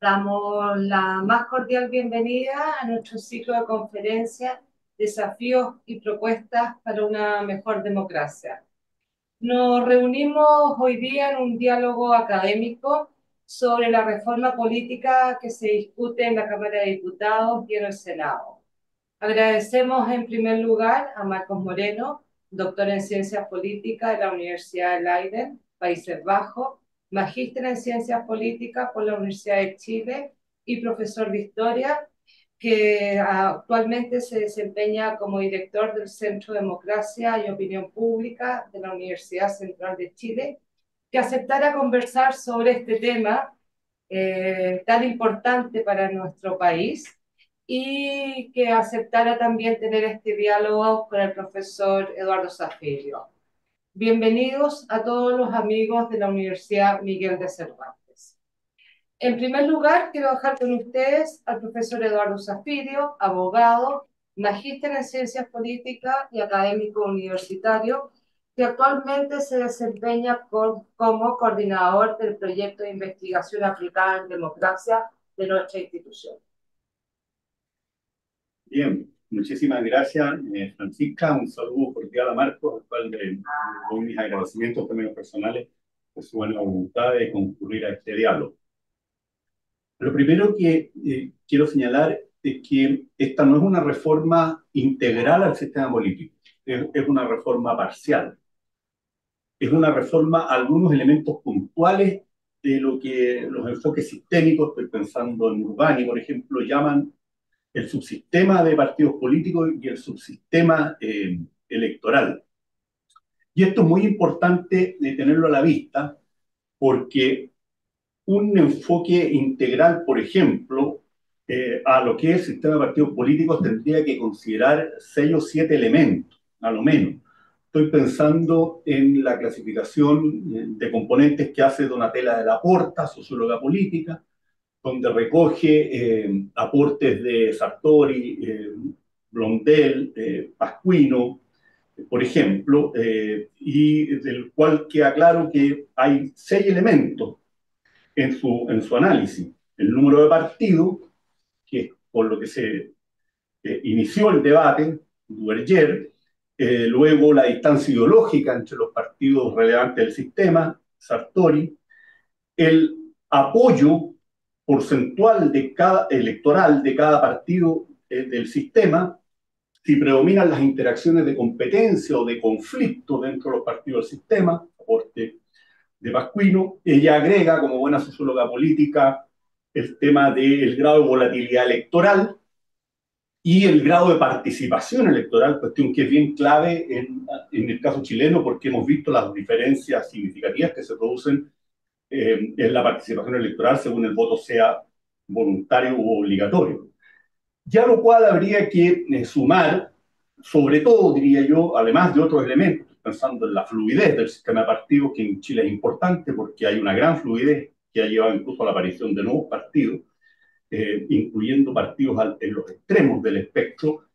Damos la más cordial bienvenida a nuestro ciclo de conferencias, desafíos y propuestas para una mejor democracia. Nos reunimos hoy día en un diálogo académico sobre la reforma política que se discute en la Cámara de Diputados y en el Senado. Agradecemos en primer lugar a Marcos Moreno, doctor en Ciencias Políticas de la Universidad de Leiden, Países Bajos, magíster en Ciencias Políticas por la Universidad de Chile y profesor de Historia, que actualmente se desempeña como director del Centro Democracia y Opinión Pública de la Universidad Central de Chile, que aceptara conversar sobre este tema tan importante para nuestro país y que aceptara también tener este diálogo con el profesor Eduardo Zaffirio. Bienvenidos a todos los amigos de la Universidad Miguel de Cervantes. En primer lugar, quiero dejar con ustedes al profesor Eduardo Zaffirio, abogado, magíster en Ciencias Políticas y académico universitario, que actualmente se desempeña como coordinador del proyecto de investigación aplicada en democracia de nuestra institución. Bien, muchísimas gracias, Francisca. Un saludo cordial a Marcos, al cual le doy mis agradecimientos también personales por su buena voluntad de concurrir a este diálogo. Lo primero que quiero señalar es que esta no es una reforma integral al sistema político, es una reforma parcial. Es una reforma a algunos elementos puntuales de lo que los enfoques sistémicos, estoy pensando en Urbani, por ejemplo, llaman el subsistema de partidos políticos y el subsistema electoral. Y esto es muy importante de tenerlo a la vista porque un enfoque integral, por ejemplo, a lo que es el sistema de partidos políticos tendría que considerar 6 o 7 elementos, a lo menos. Estoy pensando en la clasificación de componentes que hace Donatella de la Porta, socióloga política, donde recoge aportes de Sartori, Blondel, Pascuino, por ejemplo, y del cual queda claro que hay 6 elementos en su análisis. El número de partidos, que es por lo que se inició el debate, Duverger, luego la distancia ideológica entre los partidos relevantes del sistema, Sartori, el apoyo porcentual de cada, electoral de cada partido del sistema, si predominan las interacciones de competencia o de conflicto dentro de los partidos del sistema, aporte de Pascuino. Ella agrega, como buena socióloga política, el tema del grado de volatilidad electoral y el grado de participación electoral, cuestión que es bien clave en el caso chileno, porque hemos visto las diferencias significativas que se producen en la participación electoral según el voto sea voluntario u obligatorio. Ya lo cual habría que sumar, sobre todo, diría yo, además de otros elementos, pensando en la fluidez del sistema de partidos, que en Chile es importante porque hay una gran fluidez que ha llevado incluso a la aparición de nuevos partidos, incluyendo partidos en los extremos del espectro.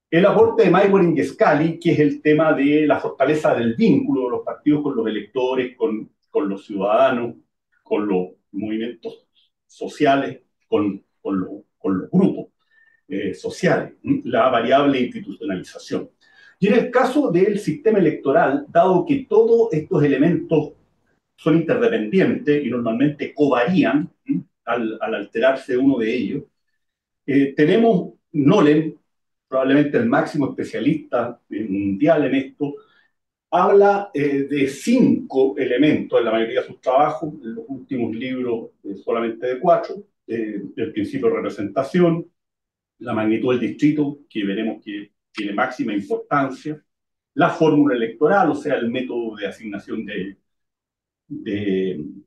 El aporte de Mayweather y Scali, que es el tema de la fortaleza del vínculo de los partidos con los electores, con los ciudadanos, con los movimientos sociales, con los grupos sociales, la variable institucionalización. Y en el caso del sistema electoral, dado que todos estos elementos son interdependientes y normalmente covarían al alterarse uno de ellos, tenemos Nolen, probablemente el máximo especialista mundial en esto, habla de 5 elementos en la mayoría de sus trabajos, en los últimos libros solamente de 4, el principio de representación, la magnitud del distrito, que veremos que tiene máxima importancia, la fórmula electoral, o sea, el método de asignación de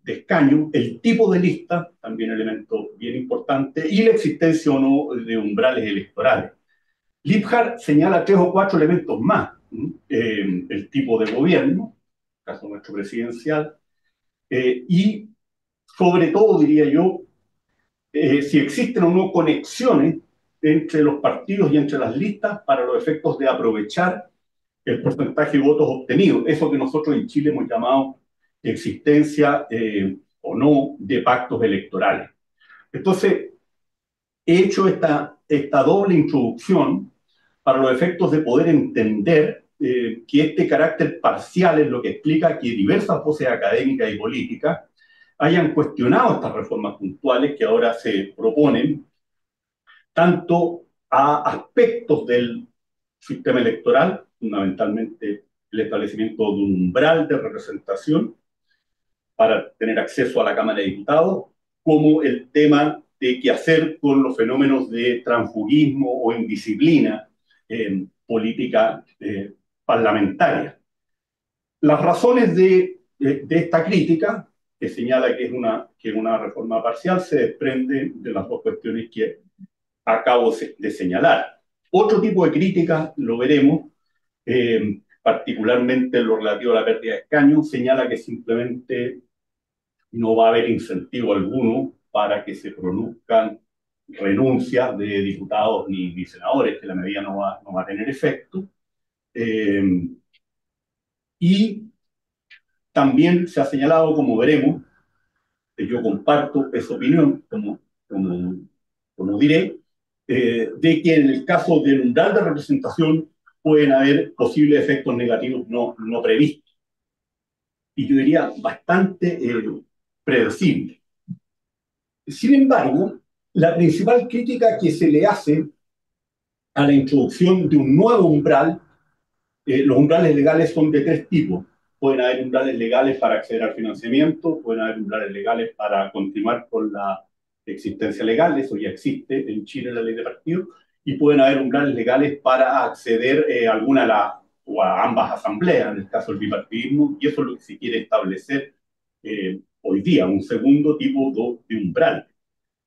escaño, el tipo de lista, también elemento bien importante, y la existencia o no de umbrales electorales. Liebhardt señala 3 o 4 elementos más, el tipo de gobierno, caso nuestro presidencial, y sobre todo, diría yo, si existen o no conexiones entre los partidos y entre las listas para los efectos de aprovechar el porcentaje de votos obtenidos. Eso que nosotros en Chile hemos llamado existencia o no de pactos electorales. Entonces, he hecho esta doble introducción para los efectos de poder entender que este carácter parcial es lo que explica que diversas voces académicas y políticas hayan cuestionado estas reformas puntuales que ahora se proponen, tanto a aspectos del sistema electoral, fundamentalmente el establecimiento de un umbral de representación para tener acceso a la Cámara de Diputados, como el tema de qué hacer con los fenómenos de transfugismo o indisciplina política parlamentaria. Las razones de esta crítica, que señala que es una reforma parcial, se desprende de las dos cuestiones que acabo de señalar. Otro tipo de crítica, lo veremos, particularmente en lo relativo a la pérdida de escaños, señala que simplemente no va a haber incentivo alguno para que se produzcan renuncias de diputados ni senadores, que la medida no va a tener efecto. Eh, y también se ha señalado, como veremos, que yo comparto esa opinión, como diré, de que en el caso del umbral de representación pueden haber posibles efectos negativos no previstos. Y yo diría bastante predecibles. Sin embargo, la principal crítica que se le hace a la introducción de un nuevo umbral, los umbrales legales son de tres tipos. Pueden haber umbrales legales para acceder al financiamiento, pueden haber umbrales legales para continuar con la existencia legal, eso ya existe en Chile la ley de partidos, y pueden haber umbrales legales para acceder a alguna de las o a ambas asambleas, en el caso del bipartidismo, y eso es lo que se quiere establecer hoy día, un segundo tipo de umbral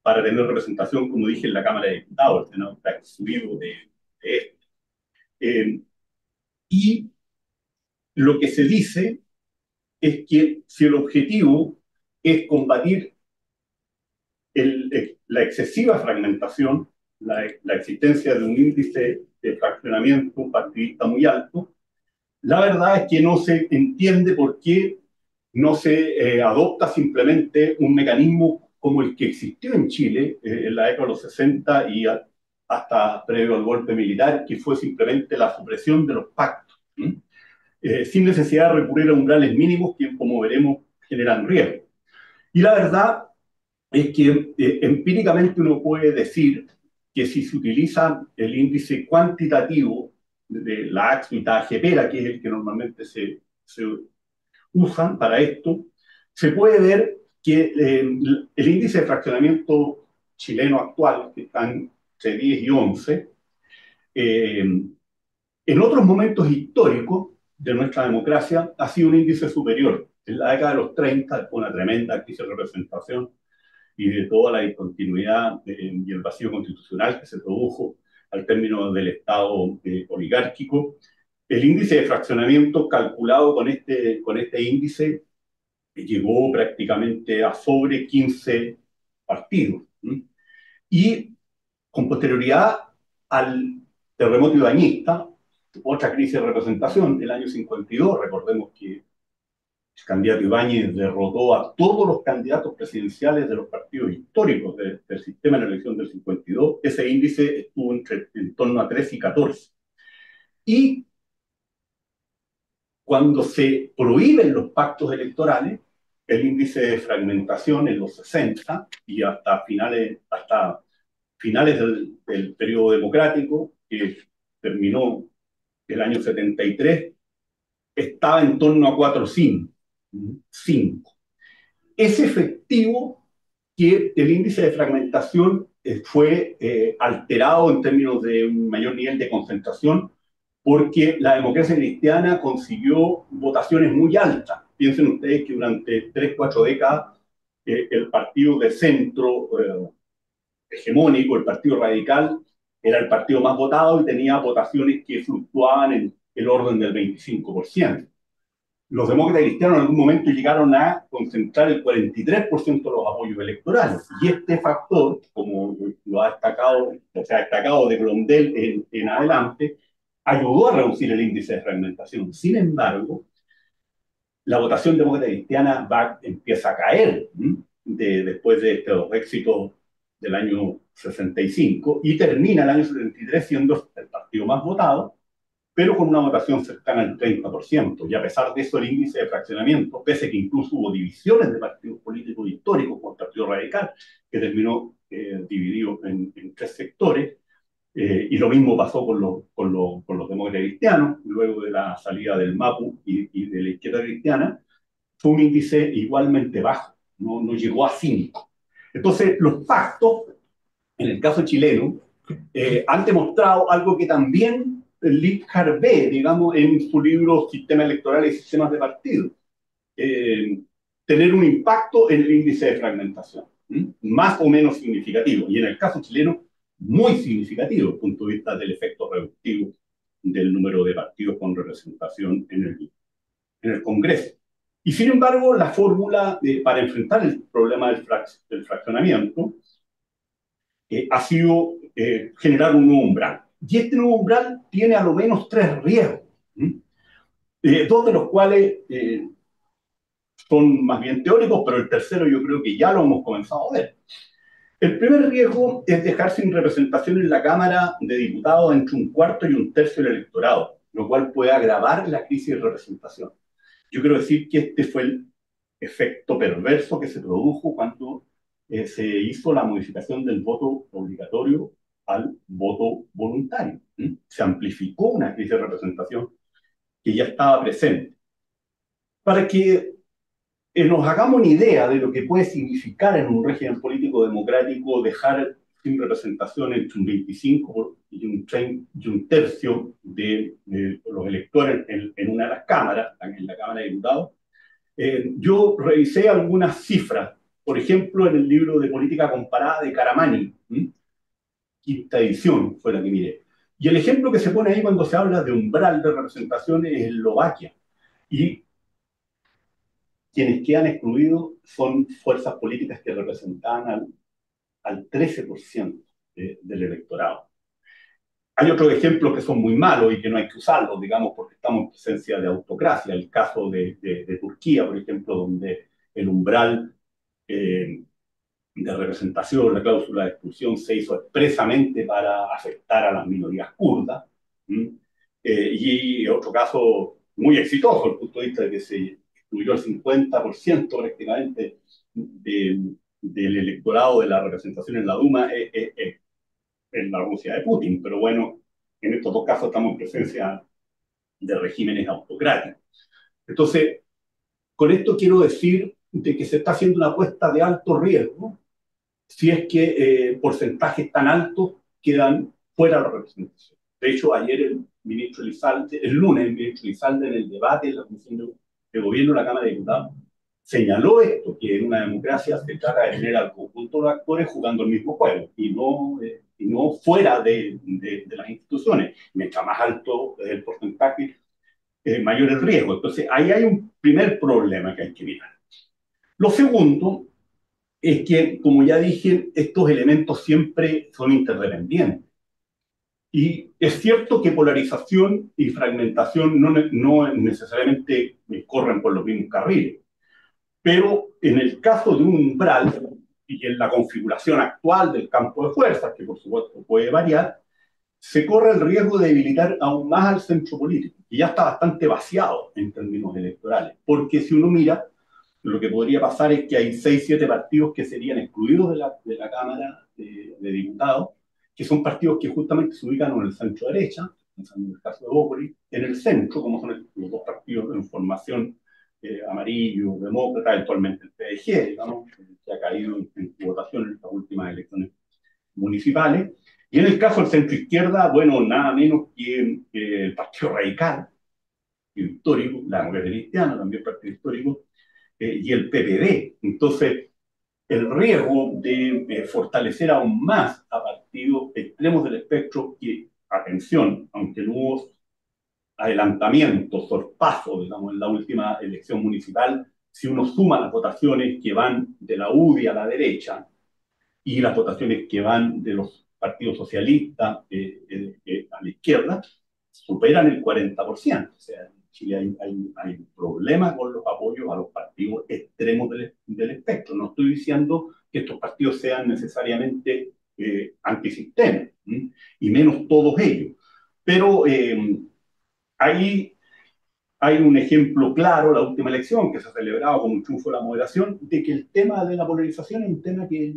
para tener representación, como dije, en la Cámara de Diputados, el Senado está excluido de esto. Y lo que se dice es que si el objetivo es combatir la excesiva fragmentación, la existencia de un índice de fraccionamiento partidista muy alto, la verdad es que no se entiende por qué no se adopta simplemente un mecanismo como el que existió en Chile en la década de los 60 y hasta previo al golpe militar, que fue simplemente la supresión de los pactos, sin necesidad de recurrir a umbrales mínimos que, como veremos, generan riesgo. Y la verdad es que empíricamente uno puede decir que si se utiliza el índice cuantitativo de la AXO y TAGPERA, que es el que normalmente se usan para esto, se puede ver que el índice de fraccionamiento chileno actual, que está entre 10 y 11, en otros momentos históricos de nuestra democracia ha sido un índice superior. En la década de los 30 fue una tremenda crisis de representación y de toda la discontinuidad y el vacío constitucional que se produjo al término del Estado oligárquico. El índice de fraccionamiento calculado con este índice llegó prácticamente a sobre 15 partidos. Y con posterioridad al terremoto ibañista, otra crisis de representación del año 52, recordemos que el candidato Ibáñez derrotó a todos los candidatos presidenciales de los partidos históricos del sistema en la elección del 52, ese índice estuvo en torno a 13 y 14. Y cuando se prohíben los pactos electorales, el índice de fragmentación en los 60 y hasta finales del periodo democrático, que terminó el año 73, estaba en torno a 4 o 5. Es efectivo que el índice de fragmentación fue alterado en términos de un mayor nivel de concentración porque la democracia cristiana consiguió votaciones muy altas. Piensen ustedes que durante 3, 4 décadas el partido de centro hegemónico, el partido radical, era el partido más votado y tenía votaciones que fluctuaban en el orden del 25%. Los demócratas cristianos en algún momento llegaron a concentrar el 43% de los apoyos electorales. Y este factor, como lo ha destacado, se ha destacado de Blondel en adelante, ayudó a reducir el índice de fragmentación. Sin embargo, la votación demócrata cristiana empieza a caer después de estos éxitos del año 65 y termina el año 73 siendo el partido más votado, pero con una votación cercana al 30%. Y a pesar de eso, el índice de fraccionamiento, pese a que incluso hubo divisiones de partidos políticos históricos, como el Partido Radical, que terminó dividido en tres sectores, y lo mismo pasó con los demócratas cristianos, luego de la salida del MAPU y de la izquierda cristiana, fue un índice igualmente bajo, no llegó a 5. Entonces, los pactos, en el caso chileno, han demostrado algo que también Liebhardt ve, digamos, en su libro Sistema Electoral y Sistemas de Partidos, eh, tener un impacto en el índice de fragmentación, más o menos significativo, y en el caso chileno, muy significativo desde el punto de vista del efecto reductivo del número de partidos con representación en el Congreso. Y sin embargo, la fórmula para enfrentar el problema del fraccionamiento ha sido generar un nuevo umbral. Y este nuevo umbral tiene a lo menos tres riesgos, dos de los cuales son más bien teóricos, pero el tercero yo creo que ya lo hemos comenzado a ver. El primer riesgo es dejar sin representación en la Cámara de Diputados entre un cuarto y un tercio del electorado, lo cual puede agravar la crisis de representación. Yo quiero decir que este fue el efecto perverso que se produjo cuando se hizo la modificación del voto obligatorio al voto voluntario. Se amplificó una crisis de representación que ya estaba presente. Para que nos hagamos una idea de lo que puede significar en un régimen político democrático dejar sin representación entre un 25 y un tercio de los electores en una de las cámaras, en la Cámara de Diputados. Yo revisé algunas cifras, por ejemplo, en el libro de Política Comparada de Caramani, quinta edición fue la que miré. Y el ejemplo que se pone ahí cuando se habla de umbral de representación es Eslovaquia. Y quienes quedan excluidos son fuerzas políticas que representaban al 13% del electorado. Hay otros ejemplos que son muy malos y que no hay que usarlos, digamos, porque estamos en presencia de autocracia. El caso de Turquía, por ejemplo, donde el umbral de representación, la cláusula de exclusión, se hizo expresamente para afectar a las minorías kurdas. Y otro caso muy exitoso desde el punto de vista de que se excluyó el 50% prácticamente del electorado de la representación en la Duma, en la Rusia de Putin. Pero bueno, en estos dos casos estamos en presencia de regímenes autocráticos. Entonces, con esto quiero decir de que se está haciendo una apuesta de alto riesgo si es que porcentajes tan altos quedan fuera de la representación. De hecho, ayer el lunes, el ministro Lizalde, en el debate en la Comisión de Gobierno de la Cámara de Diputados, señaló esto, que en una democracia se trata de tener al conjunto de actores jugando el mismo juego y no fuera de las instituciones. Mientras más alto es el porcentaje, mayor el riesgo. Entonces, ahí hay un primer problema que hay que mirar. Lo segundo es que, como ya dije, estos elementos siempre son interdependientes. Y es cierto que polarización y fragmentación no necesariamente corren por los mismos carriles, pero en el caso de un umbral y en la configuración actual del campo de fuerzas, que por supuesto puede variar, se corre el riesgo de debilitar aún más al centro político, que ya está bastante vaciado en términos electorales, porque si uno mira, lo que podría pasar es que hay 6, 7 partidos que serían excluidos de la Cámara de Diputados, que son partidos que justamente se ubican en el centro derecha, pensando en el caso de Bópoli, en el centro, como son los dos partidos en formación amarillo, demócrata, actualmente el PDG, digamos, que ha caído en votación en estas últimas elecciones municipales. Y en el caso del centro izquierda, bueno, nada menos que el Partido Radical, histórico, la Democracia Cristiana, también partido histórico, y el PPD. Entonces, el riesgo de fortalecer aún más a partidos extremos del espectro que, atención, aunque no hubo adelantamientos, sorpasos, digamos, en la última elección municipal, si uno suma las votaciones que van de la UDI a la derecha y las votaciones que van de los partidos socialistas a la izquierda, superan el 40%. O sea, en Chile hay un problema con los apoyos a los partidos extremos del espectro. No estoy diciendo que estos partidos sean necesariamente antisistema, y menos todos ellos. Pero ahí hay un ejemplo claro, la última elección, que se ha celebrado como un triunfo de la moderación, de que el tema de la polarización es un tema que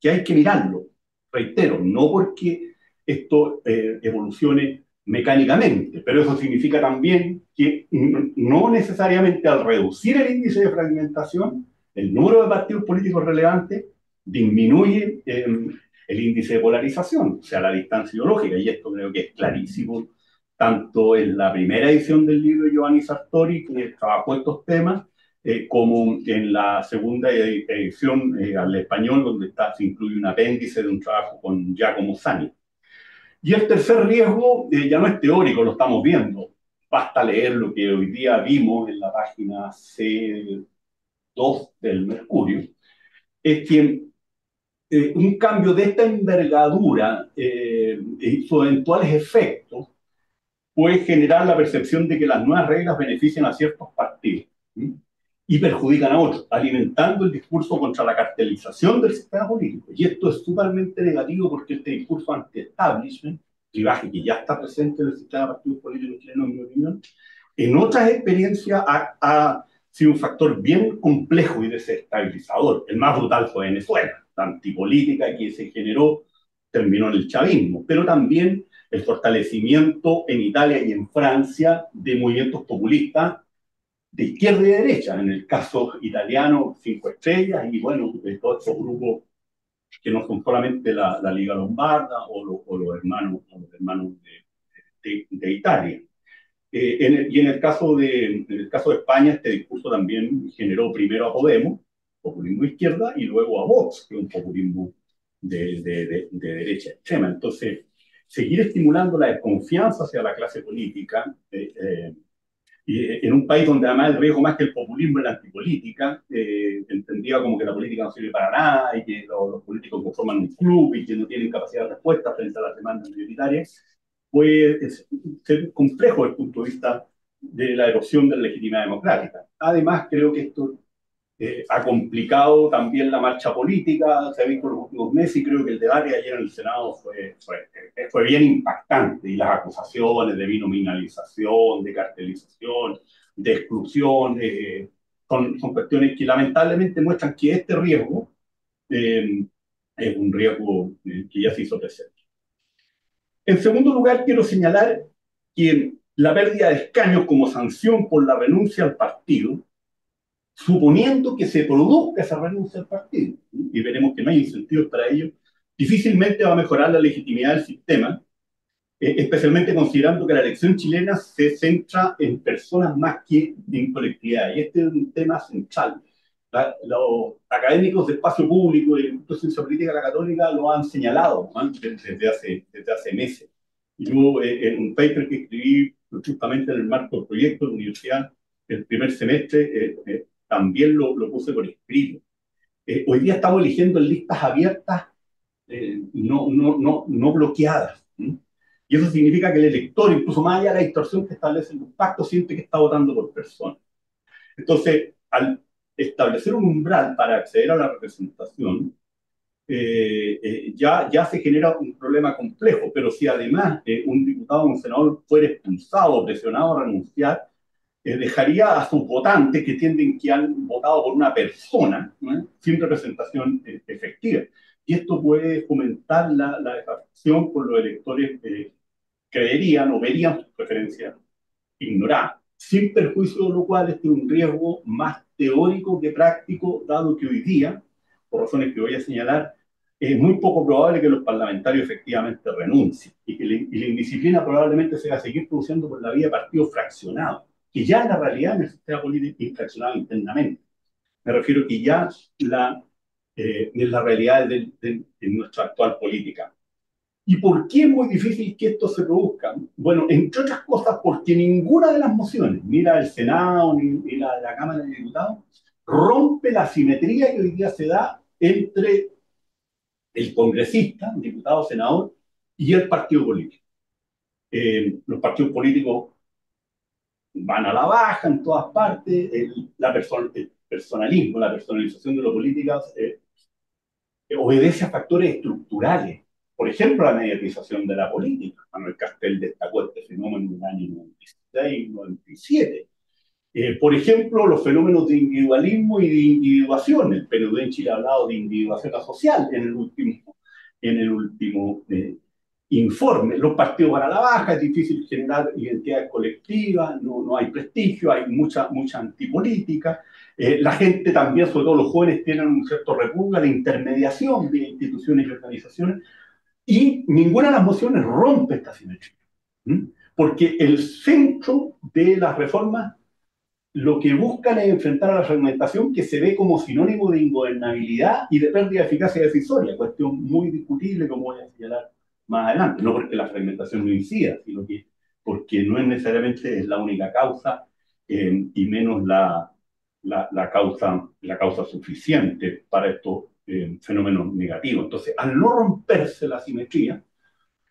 hay que mirarlo. Reitero, no porque esto evolucione mecánicamente, pero eso significa también que no necesariamente al reducir el índice de fragmentación, el número de partidos políticos relevantes disminuye el índice de polarización, o sea, la distancia ideológica, y esto creo que es clarísimo tanto en la primera edición del libro de Giovanni Sartori, que trabajó estos temas, como en la segunda edición al español, donde se incluye un apéndice de un trabajo con Giacomo Zani. Y el tercer riesgo ya no es teórico, lo estamos viendo. Basta leer lo que hoy día vimos en la página C2 del Mercurio. Es que un cambio de esta envergadura y sus eventuales efectos puede generar la percepción de que las nuevas reglas benefician a ciertos partidos, ¿sí? Y perjudican a otros, alimentando el discurso contra la cartelización del sistema político. Y esto es sumamente negativo porque este discurso anti-establishment, clivaje que ya está presente en el sistema de partidos políticos chilenos, en mi opinión, en otras experiencias ha sido un factor bien complejo y desestabilizador. El más brutal fue Venezuela. La antipolítica que se generó terminó en el chavismo, pero también el fortalecimiento en Italia y en Francia de movimientos populistas de izquierda y de derecha, en el caso italiano, Cinco Estrellas, y bueno, de todos estos grupos que no son solamente la Liga Lombarda o los hermanos de Italia. Y en el caso de España, este discurso también generó primero a Podemos, populismo de izquierda, y luego a Vox, que es un populismo de derecha extrema. Entonces, seguir estimulando la desconfianza hacia la clase política, y en un país donde además el riesgo más que el populismo es la antipolítica, entendía como que la política no sirve para nada y que los políticos conforman un club y que no tienen capacidad de respuesta frente a las demandas mayoritarias, puede ser complejo desde el punto de vista de la erosión de la legitimidad democrática. Además, creo que esto ha complicado también la marcha política, se ha visto en los últimos meses, y creo que el debate ayer en el Senado fue bien impactante, y las acusaciones de binominalización, de cartelización, de exclusión, son cuestiones que lamentablemente muestran que este riesgo eh, es un riesgo que ya se hizo presente. En segundo lugar, quiero señalar que la pérdida de escaños como sanción por la renuncia al partido, suponiendo que se produzca esa renuncia al partido, y veremos que no hay incentivos para ello, difícilmente va a mejorar la legitimidad del sistema, especialmente considerando que la elección chilena se centra en personas más que en colectividad. Y este es un tema central. Los académicos de espacio público y el Instituto de Ciencia Política de la Católica lo han señalado, ¿no?, desde hace meses. Y yo, en un paper que escribí justamente en el marco del proyecto de la universidad, el primer semestre, también lo puse por escrito. Hoy día estamos eligiendo en listas abiertas, no bloqueadas. ¿Sí? Y eso significa que el elector, incluso más allá de la distorsión que establecen los pactos, siente que está votando por personas. Entonces, al establecer un umbral para acceder a la representación, ya se genera un problema complejo. Pero si además un diputado o un senador fuera expulsado, presionado a renunciar, dejaría a sus votantes que tienden que han votado por una persona, ¿no?, sin representación efectiva. Y esto puede fomentar la desafección por los electores, creerían o verían sus preferencias ignoradas, sin perjuicio de lo cual este es un riesgo más teórico que práctico, dado que hoy día, por razones que voy a señalar, es muy poco probable que los parlamentarios efectivamente renuncien, y que y la indisciplina probablemente se va a seguir produciendo por la vía de partidos fraccionados, que ya en la realidad en el sistema político es fraccionado internamente. Me refiero que ya es la realidad de nuestra actual política. ¿Y por qué es muy difícil que esto se produzca? Bueno, entre otras cosas, porque ninguna de las mociones, ni la del Senado, ni la de la Cámara de Diputados, rompe la simetría que hoy día se da entre el congresista, el diputado, senador, y el partido político. Los partidos políticos van a la baja en todas partes, el personalismo, la personalización de las políticas obedece a factores estructurales. Por ejemplo, la mediatización de la política. Manuel Castel destacó este fenómeno en el año 96, 97. Por ejemplo, los fenómenos de individualismo y de individuación. El PNUD en Chile ha hablado de individuación social en el último informe. Los partidos van a la baja, es difícil generar identidades colectivas, no hay prestigio, hay mucha antipolítica. La gente también, sobre todo los jóvenes, tienen un cierto repugno a la intermediación de instituciones y organizaciones, y ninguna de las mociones rompe esta simetría. Porque el centro de las reformas lo que buscan es enfrentar a la fragmentación, que se ve como sinónimo de ingobernabilidad y de pérdida de eficacia decisoria, cuestión muy discutible, como voy a señalar más adelante. No porque la fragmentación no incida, sino que porque no es necesariamente la única causa, y menos la causa suficiente para estos fenómenos negativos. Entonces, al no romperse la simetría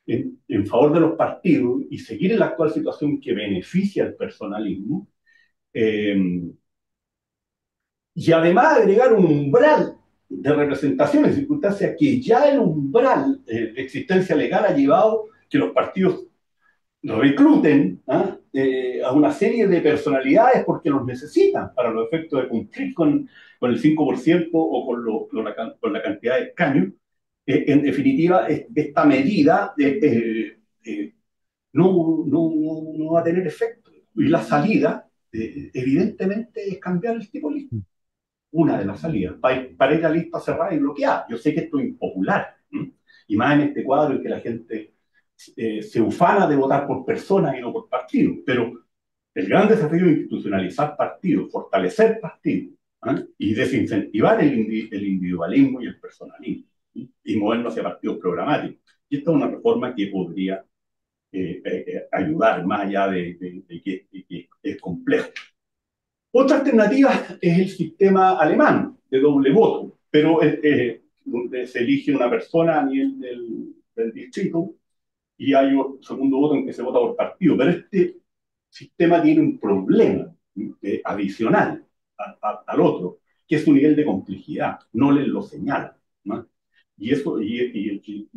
en favor de los partidos y seguir en la actual situación que beneficia al personalismo, y además agregar un umbral de representación en circunstancias que ya el umbral de existencia legal ha llevado que los partidos recluten a una serie de personalidades porque los necesitan para los efectos de cumplir con el 5% o con la cantidad de escaños. En definitiva, esta medida no va a tener efecto. Y la salida, evidentemente, es cambiar el tipo de lista. Una de las salidas, para ir a lista cerrada y bloqueada. Yo sé que esto es impopular, y más en este cuadro en que la gente se ufana de votar por personas y no por partidos, pero el gran desafío es institucionalizar partidos, fortalecer partidos, y desincentivar el individualismo y el personalismo, y movernos hacia partidos programáticos. Y esta es una reforma que podría ayudar, más allá de que es complejo. Otra alternativa es el sistema alemán de doble voto, pero donde se elige una persona a nivel del distrito y hay un segundo voto en que se vota por partido. Pero este sistema tiene un problema adicional al otro, que es su nivel de complejidad. No les lo señala, ¿no? Y eso, que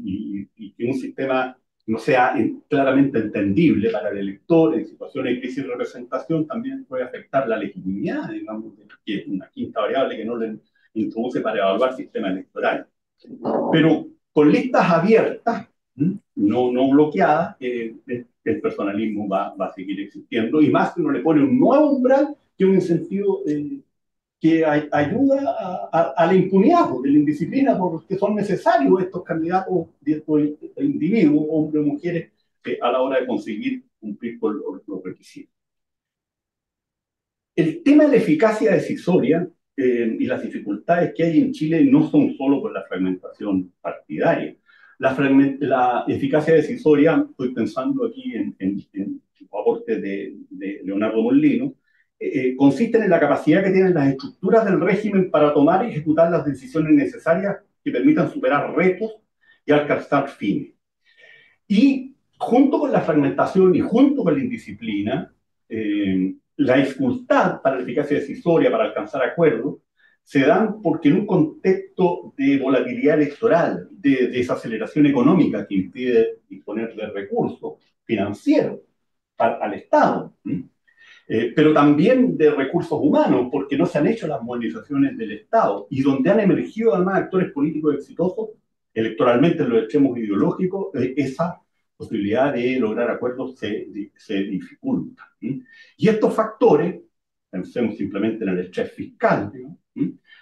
un sistema no sea claramente entendible para el elector en situaciones de crisis de representación también puede afectar la legitimidad, digamos, que es una quinta variable que no le introduce para evaluar sistemas electorales. Pero con listas abiertas, no bloqueadas, el personalismo va a seguir existiendo, y más si uno le pone un nuevo umbral que un incentivo que ayuda a la impunidad, de la indisciplina, porque son necesarios estos candidatos, estos individuos, hombres o mujeres, a la hora de conseguir cumplir con los requisitos. El tema de la eficacia decisoria y las dificultades que hay en Chile no son solo por la fragmentación partidaria. La eficacia decisoria, estoy pensando aquí en aportes de Leonardo Molino, consiste en la capacidad que tienen las estructuras del régimen para tomar y ejecutar las decisiones necesarias que permitan superar retos y alcanzar fines. Y junto con la fragmentación y junto con la indisciplina, la dificultad para la eficacia decisoria, para alcanzar acuerdos, se dan porque en un contexto de volatilidad electoral, de desaceleración económica que impide disponer de recursos financieros al Estado, pero también de recursos humanos, porque no se han hecho las movilizaciones del Estado, y donde han emergido además actores políticos exitosos, electoralmente en los extremos ideológicos, esa posibilidad de lograr acuerdos se dificulta. Y estos factores, pensemos simplemente en el estrés fiscal,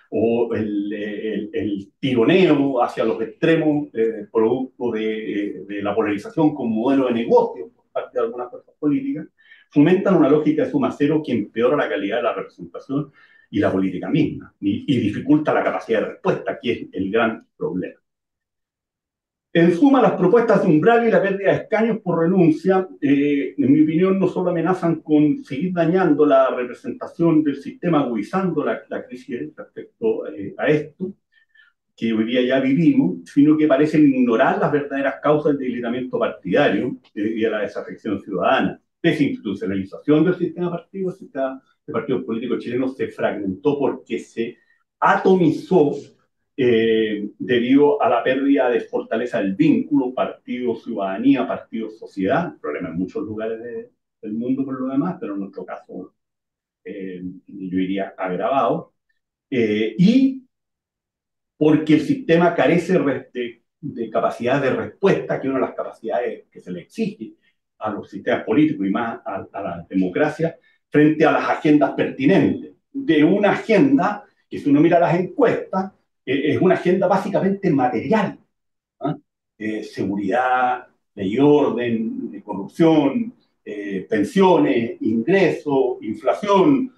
o el tironeo hacia los extremos, producto de la polarización como modelo de negocio por parte de algunas fuerzas políticas, fomentan una lógica de suma cero que empeora la calidad de la representación y la política misma, y dificulta la capacidad de respuesta, que es el gran problema. En suma, las propuestas de umbral y la pérdida de escaños por renuncia, en mi opinión, no solo amenazan con seguir dañando la representación del sistema, agudizando la crisis respecto a esto, que hoy día ya vivimos, sino que parecen ignorar las verdaderas causas del debilitamiento partidario y de la desafección ciudadana. Desinstitucionalización del sistema partido, el sistema de partidos políticos chilenos se fragmentó porque se atomizó debido a la pérdida de fortaleza del vínculo partido-ciudadanía, partido-sociedad, problema en muchos lugares del mundo por lo demás, pero en nuestro caso yo diría agravado, y porque el sistema carece de capacidad de respuesta, que es una de las capacidades que se le exige a los sistemas políticos y más a la democracia, frente a las agendas pertinentes. De una agenda que, si uno mira las encuestas, es una agenda básicamente material. ¿Ah? Seguridad, ley y orden, corrupción, pensiones, ingresos, inflación,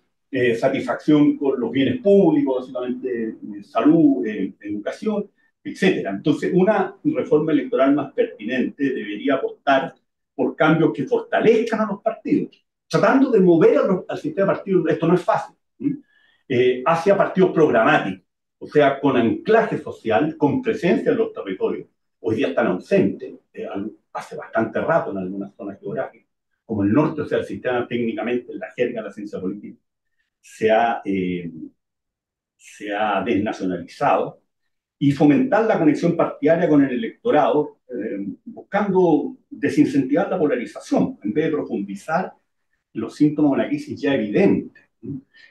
satisfacción con los bienes públicos, básicamente salud, educación, etcétera. Entonces, una reforma electoral más pertinente debería apostar por cambios que fortalezcan a los partidos, tratando de mover al sistema de partidos. Esto no es fácil, hacia partidos programáticos, o sea, con anclaje social, con presencia en los territorios. Hoy día están ausentes, hace bastante rato en algunas zonas geográficas, como el norte. O sea, el sistema técnicamente, en la jerga de la ciencia política, se ha desnacionalizado, y fomentar la conexión partidaria con el electorado, buscando desincentivar la polarización, en vez de profundizar los síntomas de una crisis ya evidente.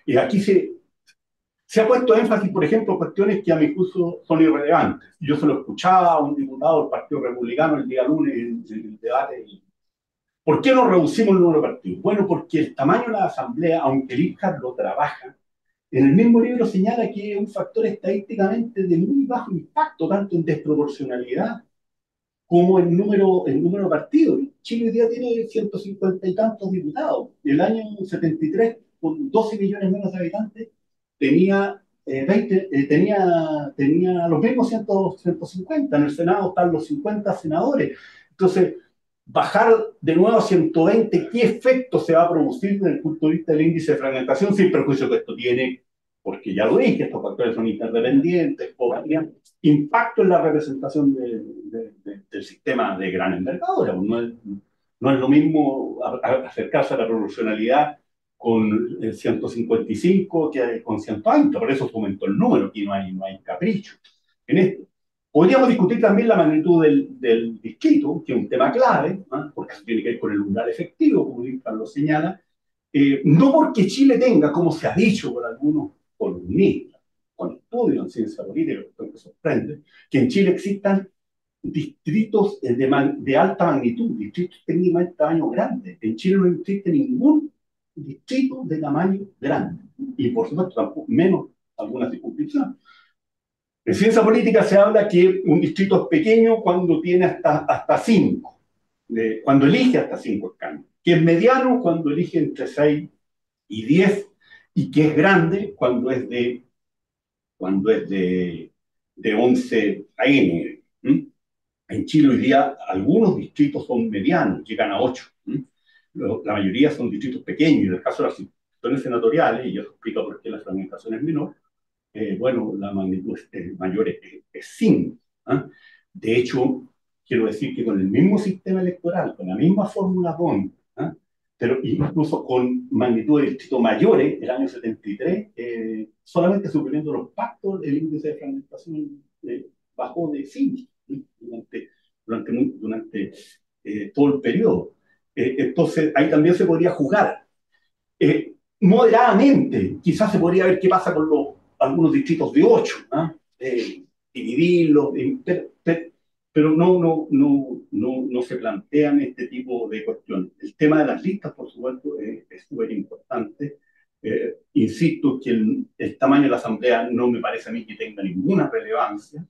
Y aquí se ha puesto énfasis, por ejemplo, en cuestiones que a mi juicio son irrelevantes. Yo se lo escuchaba a un diputado del Partido Republicano el día lunes en el debate. ¿Por qué no reducimos el número de partidos? Bueno, porque el tamaño de la asamblea, aunque el IPCAR lo trabaja, en el mismo libro señala que es un factor estadísticamente de muy bajo impacto, tanto en desproporcionalidad como en número de partidos. Chile hoy día tiene 150 y tantos diputados. El año 73, con 12 millones menos de habitantes, tenía, 20, tenía los mismos 150. En el Senado están los 50 senadores. Entonces, bajar de nuevo a 120, ¿qué efecto se va a producir desde el punto de vista del índice de fragmentación, sin perjuicio que esto tiene? Porque ya lo dije, estos factores son interdependientes, podrían impacto en la representación del sistema de gran envergadura. No es lo mismo acercarse a la proporcionalidad con el 155 que con 120, por eso aumentó el número, aquí no hay capricho en esto. Podríamos discutir también la magnitud del distrito, que es un tema clave, ¿no? Porque eso tiene que ver con el umbral efectivo, como lo señala, no porque Chile tenga, como se ha dicho por algunos columnistas, con estudios en ciencia política, que sorprende, que en Chile existan distritos de alta magnitud, distritos técnicamente de tamaño grande. En Chile no existe ningún distrito de tamaño grande, y por supuesto tampoco, menos algunas circunscripciones. En ciencia política se habla que un distrito es pequeño cuando tiene hasta 5, cuando elige hasta 5 escaños, que es mediano cuando elige entre 6 y 10, y que es grande cuando es de 11 a N. En Chile hoy día algunos distritos son medianos, llegan a 8. La mayoría son distritos pequeños, y en el caso de las circunscripciones senatoriales, y eso explica por qué la fragmentación es menor, bueno, la magnitud mayor es 5. ¿Ah? De hecho, quiero decir que con el mismo sistema electoral, con la misma fórmula Bond, ¿ah? Pero incluso con magnitud de distrito mayores, el año 73, solamente suponiendo los pactos, el índice de fragmentación bajó de 5 durante todo el periodo. Entonces, ahí también se podría jugar. Moderadamente, quizás se podría ver qué pasa con algunos distritos de 8, dividirlos, pero no se plantean este tipo de cuestiones. El tema de las listas, por supuesto, es súper importante. Insisto que el tamaño de la asamblea no me parece a mí que tenga ninguna relevancia,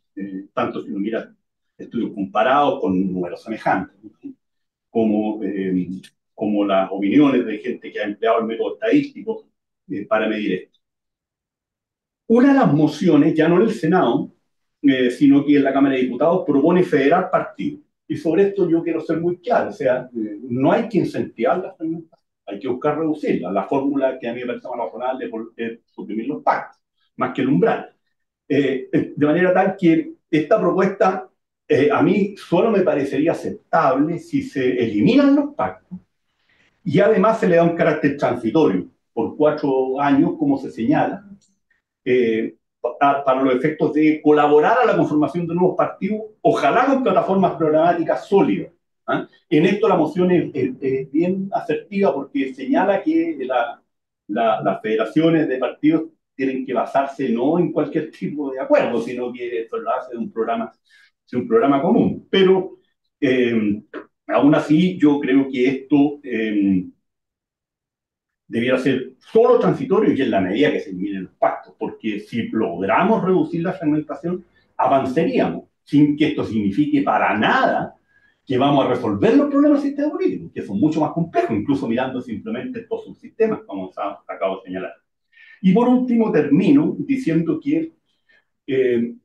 tanto si uno mira estudios comparados con números semejantes, ¿no? como las opiniones de gente que ha empleado el método estadístico para medir esto. Una de las mociones, ya no en el Senado, sino que en la Cámara de Diputados, propone federar partidos. Y sobre esto yo quiero ser muy claro, o sea, no hay que incentivar las fragmentaciones, hay que buscar reducirlas. La fórmula que a mí me parece más razonable es suprimir los pactos, más que el umbral. De manera tal que esta propuesta a mí solo me parecería aceptable si se eliminan los pactos y además se le da un carácter transitorio por 4 años, como se señala, para los efectos de colaborar a la conformación de nuevos partidos, ojalá con plataformas programáticas sólidas. ¿Ah? En esto la moción es bien asertiva porque señala que las federaciones de partidos tienen que basarse no en cualquier tipo de acuerdo, sino que esto lo hace de un programa común. Pero aún así yo creo que esto debiera ser solo transitorio y en la medida que se eliminen los pactos, porque si logramos reducir la fragmentación, avanzaríamos, sin que esto signifique para nada que vamos a resolver los problemas del sistema político, que son mucho más complejos, incluso mirando simplemente estos subsistemas, como acabo de señalar. Y por último, termino diciendo que, en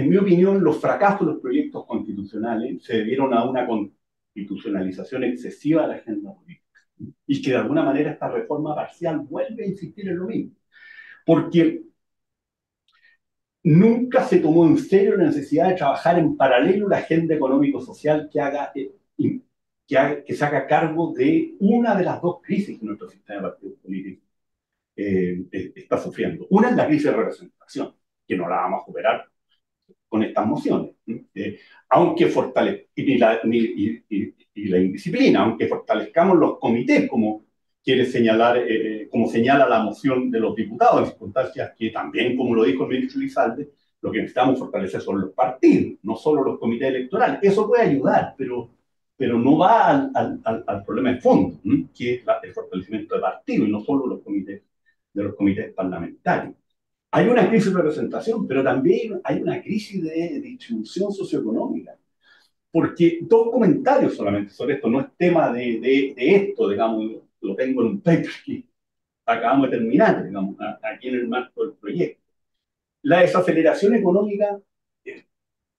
mi opinión, los fracasos de los proyectos constitucionales se debieron a una constitucionalización excesiva de la agenda política y que de alguna manera esta reforma parcial vuelve a insistir en lo mismo, porque nunca se tomó en serio la necesidad de trabajar en paralelo la agenda económico-social que se haga cargo de una de las dos crisis que nuestro sistema de partidos políticos está sufriendo. Una es la crisis de representación, que no la vamos a superar con estas mociones, aunque y la indisciplina, aunque fortalezcamos los comités, como quiere señalar, como señala la moción de los diputados, en circunstancias que también, como lo dijo el ministro Lizalde, lo que necesitamos fortalecer son los partidos, no solo los comités electorales. Eso puede ayudar, pero no va al problema de fondo, que es el fortalecimiento de partidos y no solo de los comités parlamentarios. Hay una crisis de representación, pero también hay una crisis de distribución socioeconómica. Porque dos comentarios solamente sobre esto, no es tema de esto, digamos, lo tengo en un paper que acabamos de terminar, digamos, aquí en el marco del proyecto. La desaceleración económica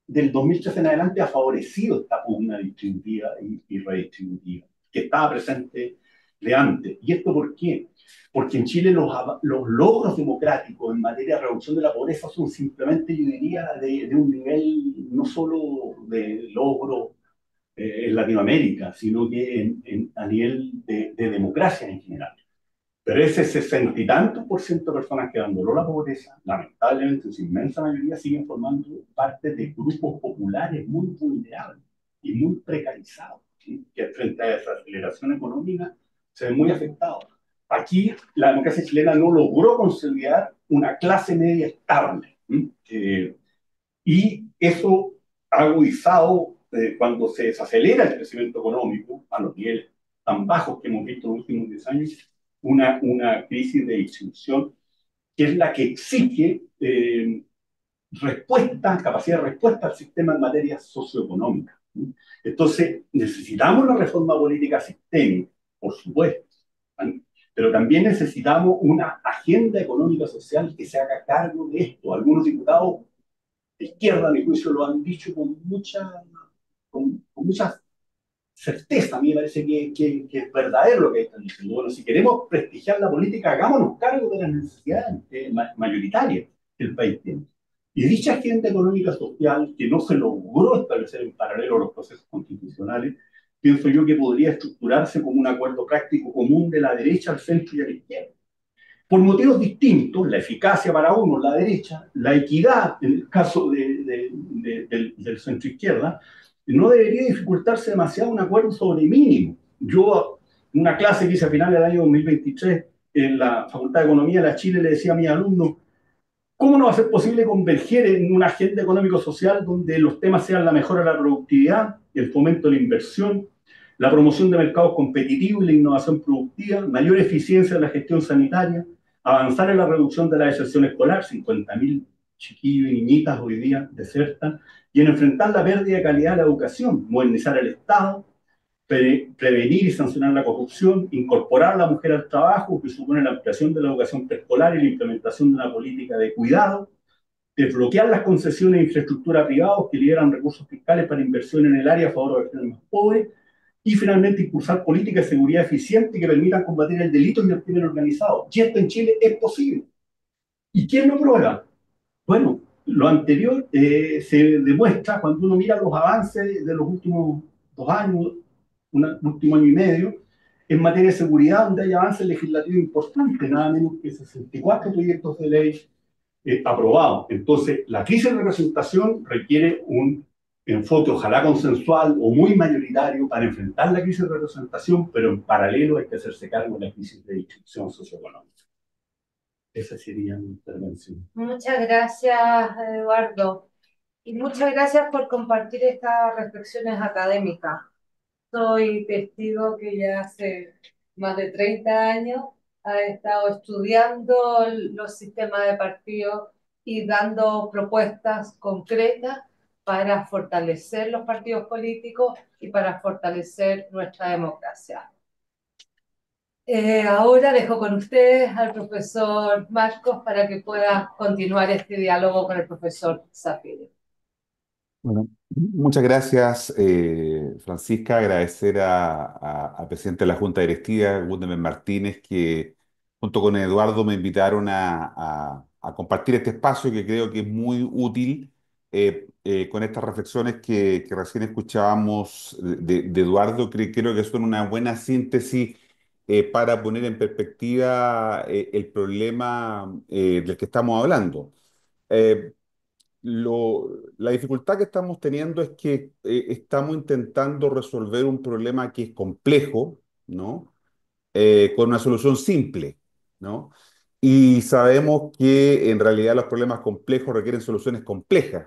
del 2013 en adelante ha favorecido esta pugna distributiva y redistributiva, que estaba presente de antes. ¿Y esto por qué? Porque en Chile los logros democráticos en materia de reducción de la pobreza son simplemente, yo diría, de un nivel no solo de logro en Latinoamérica, sino que a nivel de democracia en general. Pero ese 60 y tantos por ciento de personas que abandonó la pobreza, lamentablemente en su inmensa mayoría siguen formando parte de grupos populares muy vulnerables y muy precarizados, ¿sí? Que frente a esa aceleración económica se ven muy afectados. Aquí la democracia chilena no logró consolidar una clase media estable, ¿sí? Y eso ha agudizado cuando se desacelera el crecimiento económico a los niveles tan bajos que hemos visto en los últimos 10 años, una crisis de distribución que es la que exige capacidad de respuesta al sistema en materia socioeconómica. Entonces, necesitamos la reforma política sistémica, por supuesto, pero también necesitamos una agenda económica social que se haga cargo de esto. Algunos diputados de izquierda, a mi juicio, lo han dicho con mucha certeza. A mí me parece que es verdadero lo que están diciendo. Bueno, si queremos prestigiar la política, hagámonos cargo de las necesidades mayoritarias que el país tiene. Y dicha agenda económica social, que no se logró establecer en paralelo a los procesos constitucionales, pienso yo que podría estructurarse como un acuerdo práctico común de la derecha al centro y a la izquierda. Por motivos distintos, la eficacia para uno, la derecha, la equidad, en el caso del centro izquierda, no debería dificultarse demasiado un acuerdo sobre mínimo. Yo, en una clase que hice a finales del año 2023 en la Facultad de Economía de la Chile, le decía a mis alumnos, ¿cómo no va a ser posible converger en una agenda económico-social donde los temas sean la mejora de la productividad, el fomento de la inversión, la promoción de mercados competitivos y la innovación productiva, mayor eficiencia de la gestión sanitaria, avanzar en la reducción de la deserción escolar, 50.000 chiquillos y niñitas hoy día desertan, y en enfrentar la pérdida de calidad de la educación, modernizar el Estado, prevenir y sancionar la corrupción, incorporar a la mujer al trabajo, que supone la ampliación de la educación preescolar y la implementación de una política de cuidado, desbloquear las concesiones de infraestructura privados que liberan recursos fiscales para inversión en el área a favor de los regiones más pobres, y finalmente impulsar políticas de seguridad eficientes que permitan combatir el delito y el crimen organizado. Y esto en Chile es posible. ¿Y quién lo prueba? Bueno, lo anterior se demuestra cuando uno mira los avances de los últimos 2 años, último año y medio, en materia de seguridad, donde hay avances legislativos importantes, nada menos que 64 proyectos de ley aprobado. Entonces, la crisis de representación requiere un enfoque, ojalá consensual o muy mayoritario, para enfrentar la crisis de representación, pero en paralelo hay que hacerse cargo de la crisis de distribución socioeconómica. Esa sería mi intervención. Muchas gracias, Eduardo. Y muchas gracias por compartir estas reflexiones académicas. Soy testigo que ya hace más de 30 años ha estado estudiando los sistemas de partidos y dando propuestas concretas para fortalecer los partidos políticos y para fortalecer nuestra democracia. Ahora dejo con ustedes al profesor Marcos para que pueda continuar este diálogo con el profesor Zafiri. Bueno, muchas gracias, Francisca. Agradecer al presidente de la Junta Directiva, Gundemar Martínez, que junto con Eduardo me invitaron a compartir este espacio que creo que es muy útil con estas reflexiones que recién escuchábamos de Eduardo. Creo que son una buena síntesis para poner en perspectiva el problema del que estamos hablando. Eh, la dificultad que estamos teniendo es que estamos intentando resolver un problema que es complejo, ¿no? Con una solución simple, ¿no? Y sabemos que en realidad los problemas complejos requieren soluciones complejas,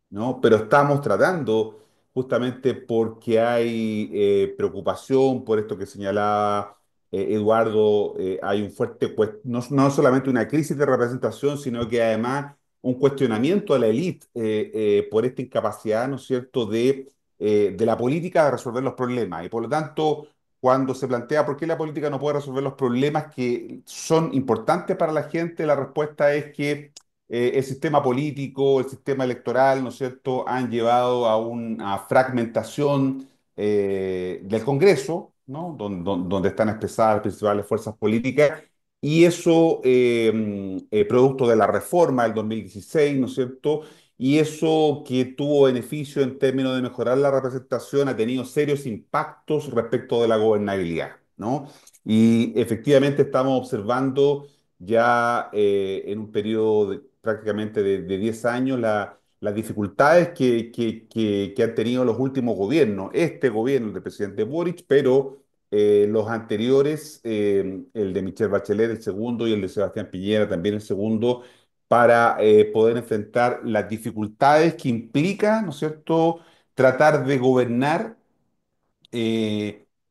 ¿no? Pero estamos tratando, justamente porque hay preocupación por esto que señalaba Eduardo, hay un fuerte, no solamente una crisis de representación, sino que además un cuestionamiento a la élite por esta incapacidad, ¿no es cierto?, de la política de resolver los problemas. Y por lo tanto, cuando se plantea por qué la política no puede resolver los problemas que son importantes para la gente, la respuesta es que el sistema político, el sistema electoral, ¿no es cierto?, han llevado a una fragmentación del Congreso, ¿no?, donde están expresadas las principales fuerzas políticas, y eso, producto de la reforma del 2016, ¿no es cierto?, y eso que tuvo beneficio en términos de mejorar la representación ha tenido serios impactos respecto de la gobernabilidad, ¿no? Y efectivamente estamos observando ya en un periodo prácticamente de 10 años las dificultades que han tenido los últimos gobiernos, este gobierno, el del presidente Boric, pero los anteriores, el de Michelle Bachelet, el segundo, y el de Sebastián Piñera, también el segundo, para poder enfrentar las dificultades que implica, ¿no es cierto?, tratar de gobernar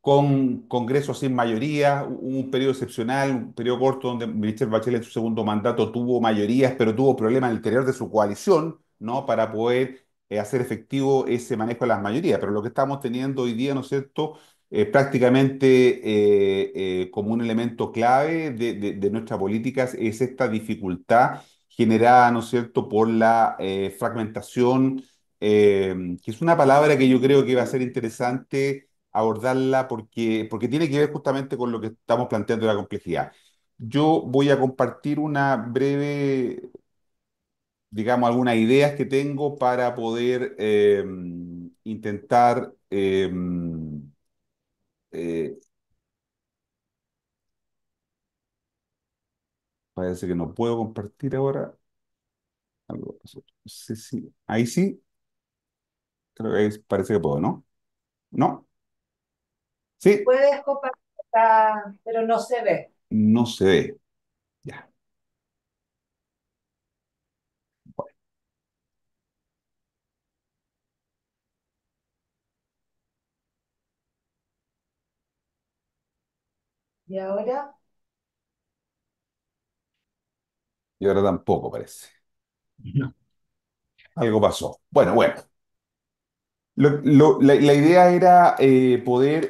con congresos sin mayoría, un periodo excepcional, un periodo corto donde Michelle Bachelet en su segundo mandato tuvo mayorías, pero tuvo problemas en el interior de su coalición, ¿no?, para poder hacer efectivo ese manejo de las mayorías. Pero lo que estamos teniendo hoy día, ¿no es cierto?, prácticamente como un elemento clave de nuestra política es esta dificultad generada, ¿no es cierto?, por la fragmentación, que es una palabra que yo creo que va a ser interesante abordarla porque tiene que ver justamente con lo que estamos planteando de la complejidad. Yo voy a compartir una breve, digamos, algunas ideas que tengo para poder intentar, eh, parece que no puedo compartir ahora. Algo pasó. No sé si, ahí sí, creo que ahí parece que puedo, ¿no? ¿No? Sí, Puedes compartir, pero no se ve. no se ve. Ya. Y ahora, Y ahora tampoco parece. Algo pasó. Bueno. La idea era poder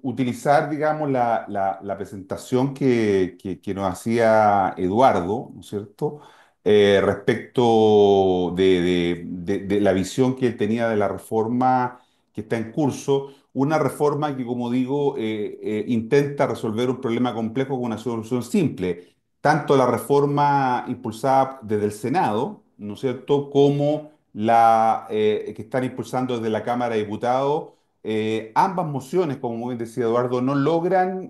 utilizar, digamos, la presentación que nos hacía Eduardo, ¿no es cierto?, respecto de la visión que él tenía de la reforma que está en curso, una reforma que, como digo, intenta resolver un problema complejo con una solución simple. Tanto la reforma impulsada desde el Senado, ¿no es cierto?, como que están impulsando desde la Cámara de Diputados. Ambas mociones, como muy bien decía Eduardo, no logran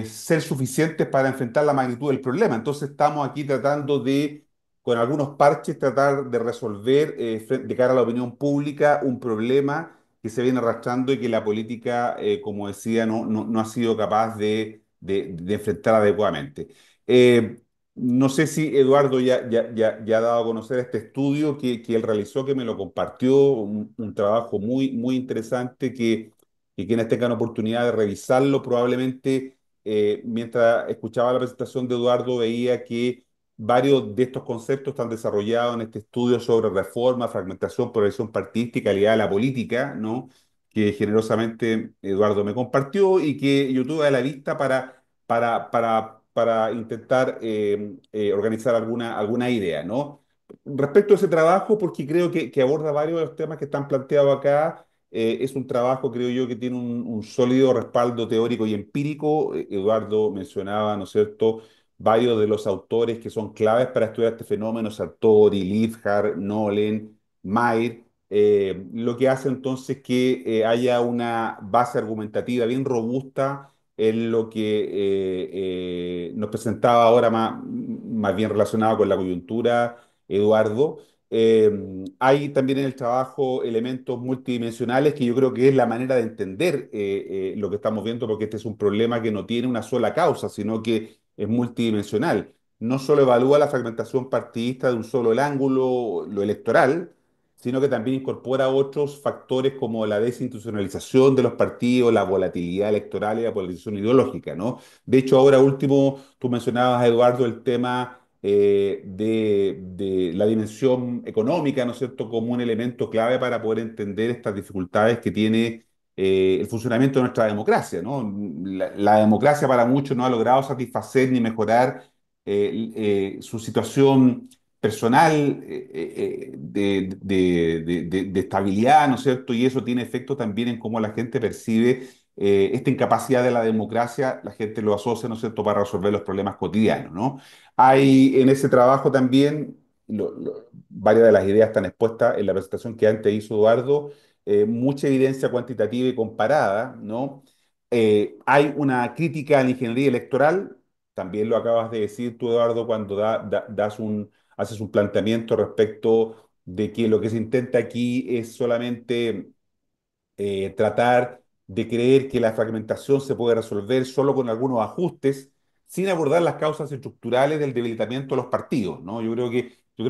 ser suficientes para enfrentar la magnitud del problema. Entonces estamos aquí tratando de, con algunos parches, tratar de resolver de cara a la opinión pública un problema que se viene arrastrando y que la política, como decía, no ha sido capaz de enfrentar adecuadamente. Eh, no sé si Eduardo ya ha dado a conocer este estudio que él realizó, que me lo compartió, un trabajo muy interesante que quienes tengan oportunidad de revisarlo, probablemente mientras escuchaba la presentación de Eduardo veía que varios de estos conceptos están desarrollados en este estudio sobre reforma, fragmentación, progresión partidista y calidad de la política, ¿no? Que generosamente Eduardo me compartió y que yo tuve a la vista para intentar organizar alguna idea, ¿no? Respecto a ese trabajo, porque creo que aborda varios de los temas que están planteados acá, es un trabajo, creo yo, que tiene un sólido respaldo teórico y empírico. Eduardo mencionaba, ¿no es cierto?, varios de los autores que son claves para estudiar este fenómeno: Sartori, Liebhardt, Nolen, Mayr, lo que hace entonces que haya una base argumentativa bien robusta en lo que nos presentaba ahora más bien relacionado con la coyuntura, Eduardo. Hay también en el trabajo elementos multidimensionales que yo creo que es la manera de entender lo que estamos viendo, porque este es un problema que no tiene una sola causa, sino que es multidimensional. No solo evalúa la fragmentación partidista de un solo el ángulo, lo electoral, sino que también incorpora otros factores como la desinstitucionalización de los partidos, la volatilidad electoral y la polarización ideológica, ¿no? De hecho, ahora último, tú mencionabas, Eduardo, el tema de la dimensión económica, ¿no es cierto?, como un elemento clave para poder entender estas dificultades que tiene el funcionamiento de nuestra democracia, ¿no? La democracia para muchos no ha logrado satisfacer ni mejorar su situación personal de estabilidad, ¿no es cierto? Y eso tiene efecto también en cómo la gente percibe esta incapacidad de la democracia, la gente lo asocia, ¿no es cierto?, para resolver los problemas cotidianos, ¿no? Hay en ese trabajo también, varias de las ideas están expuestas en la presentación que antes hizo Eduardo, mucha evidencia cuantitativa y comparada, ¿no? Hay una crítica a la ingeniería electoral, también lo acabas de decir tú, Eduardo, cuando haces un planteamiento respecto de que lo que se intenta aquí es solamente tratar de creer que la fragmentación se puede resolver solo con algunos ajustes, sin abordar las causas estructurales del debilitamiento de los partidos, ¿no? Yo creo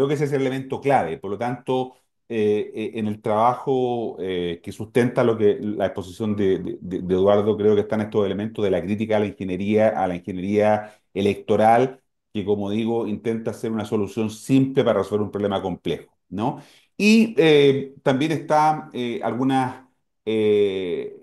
que ese es el elemento clave. Por lo tanto, en el trabajo que sustenta la exposición de Eduardo, creo que están estos elementos de la crítica a la ingeniería electoral, que, como digo, intenta hacer una solución simple para resolver un problema complejo, ¿no? Y también está algunas eh,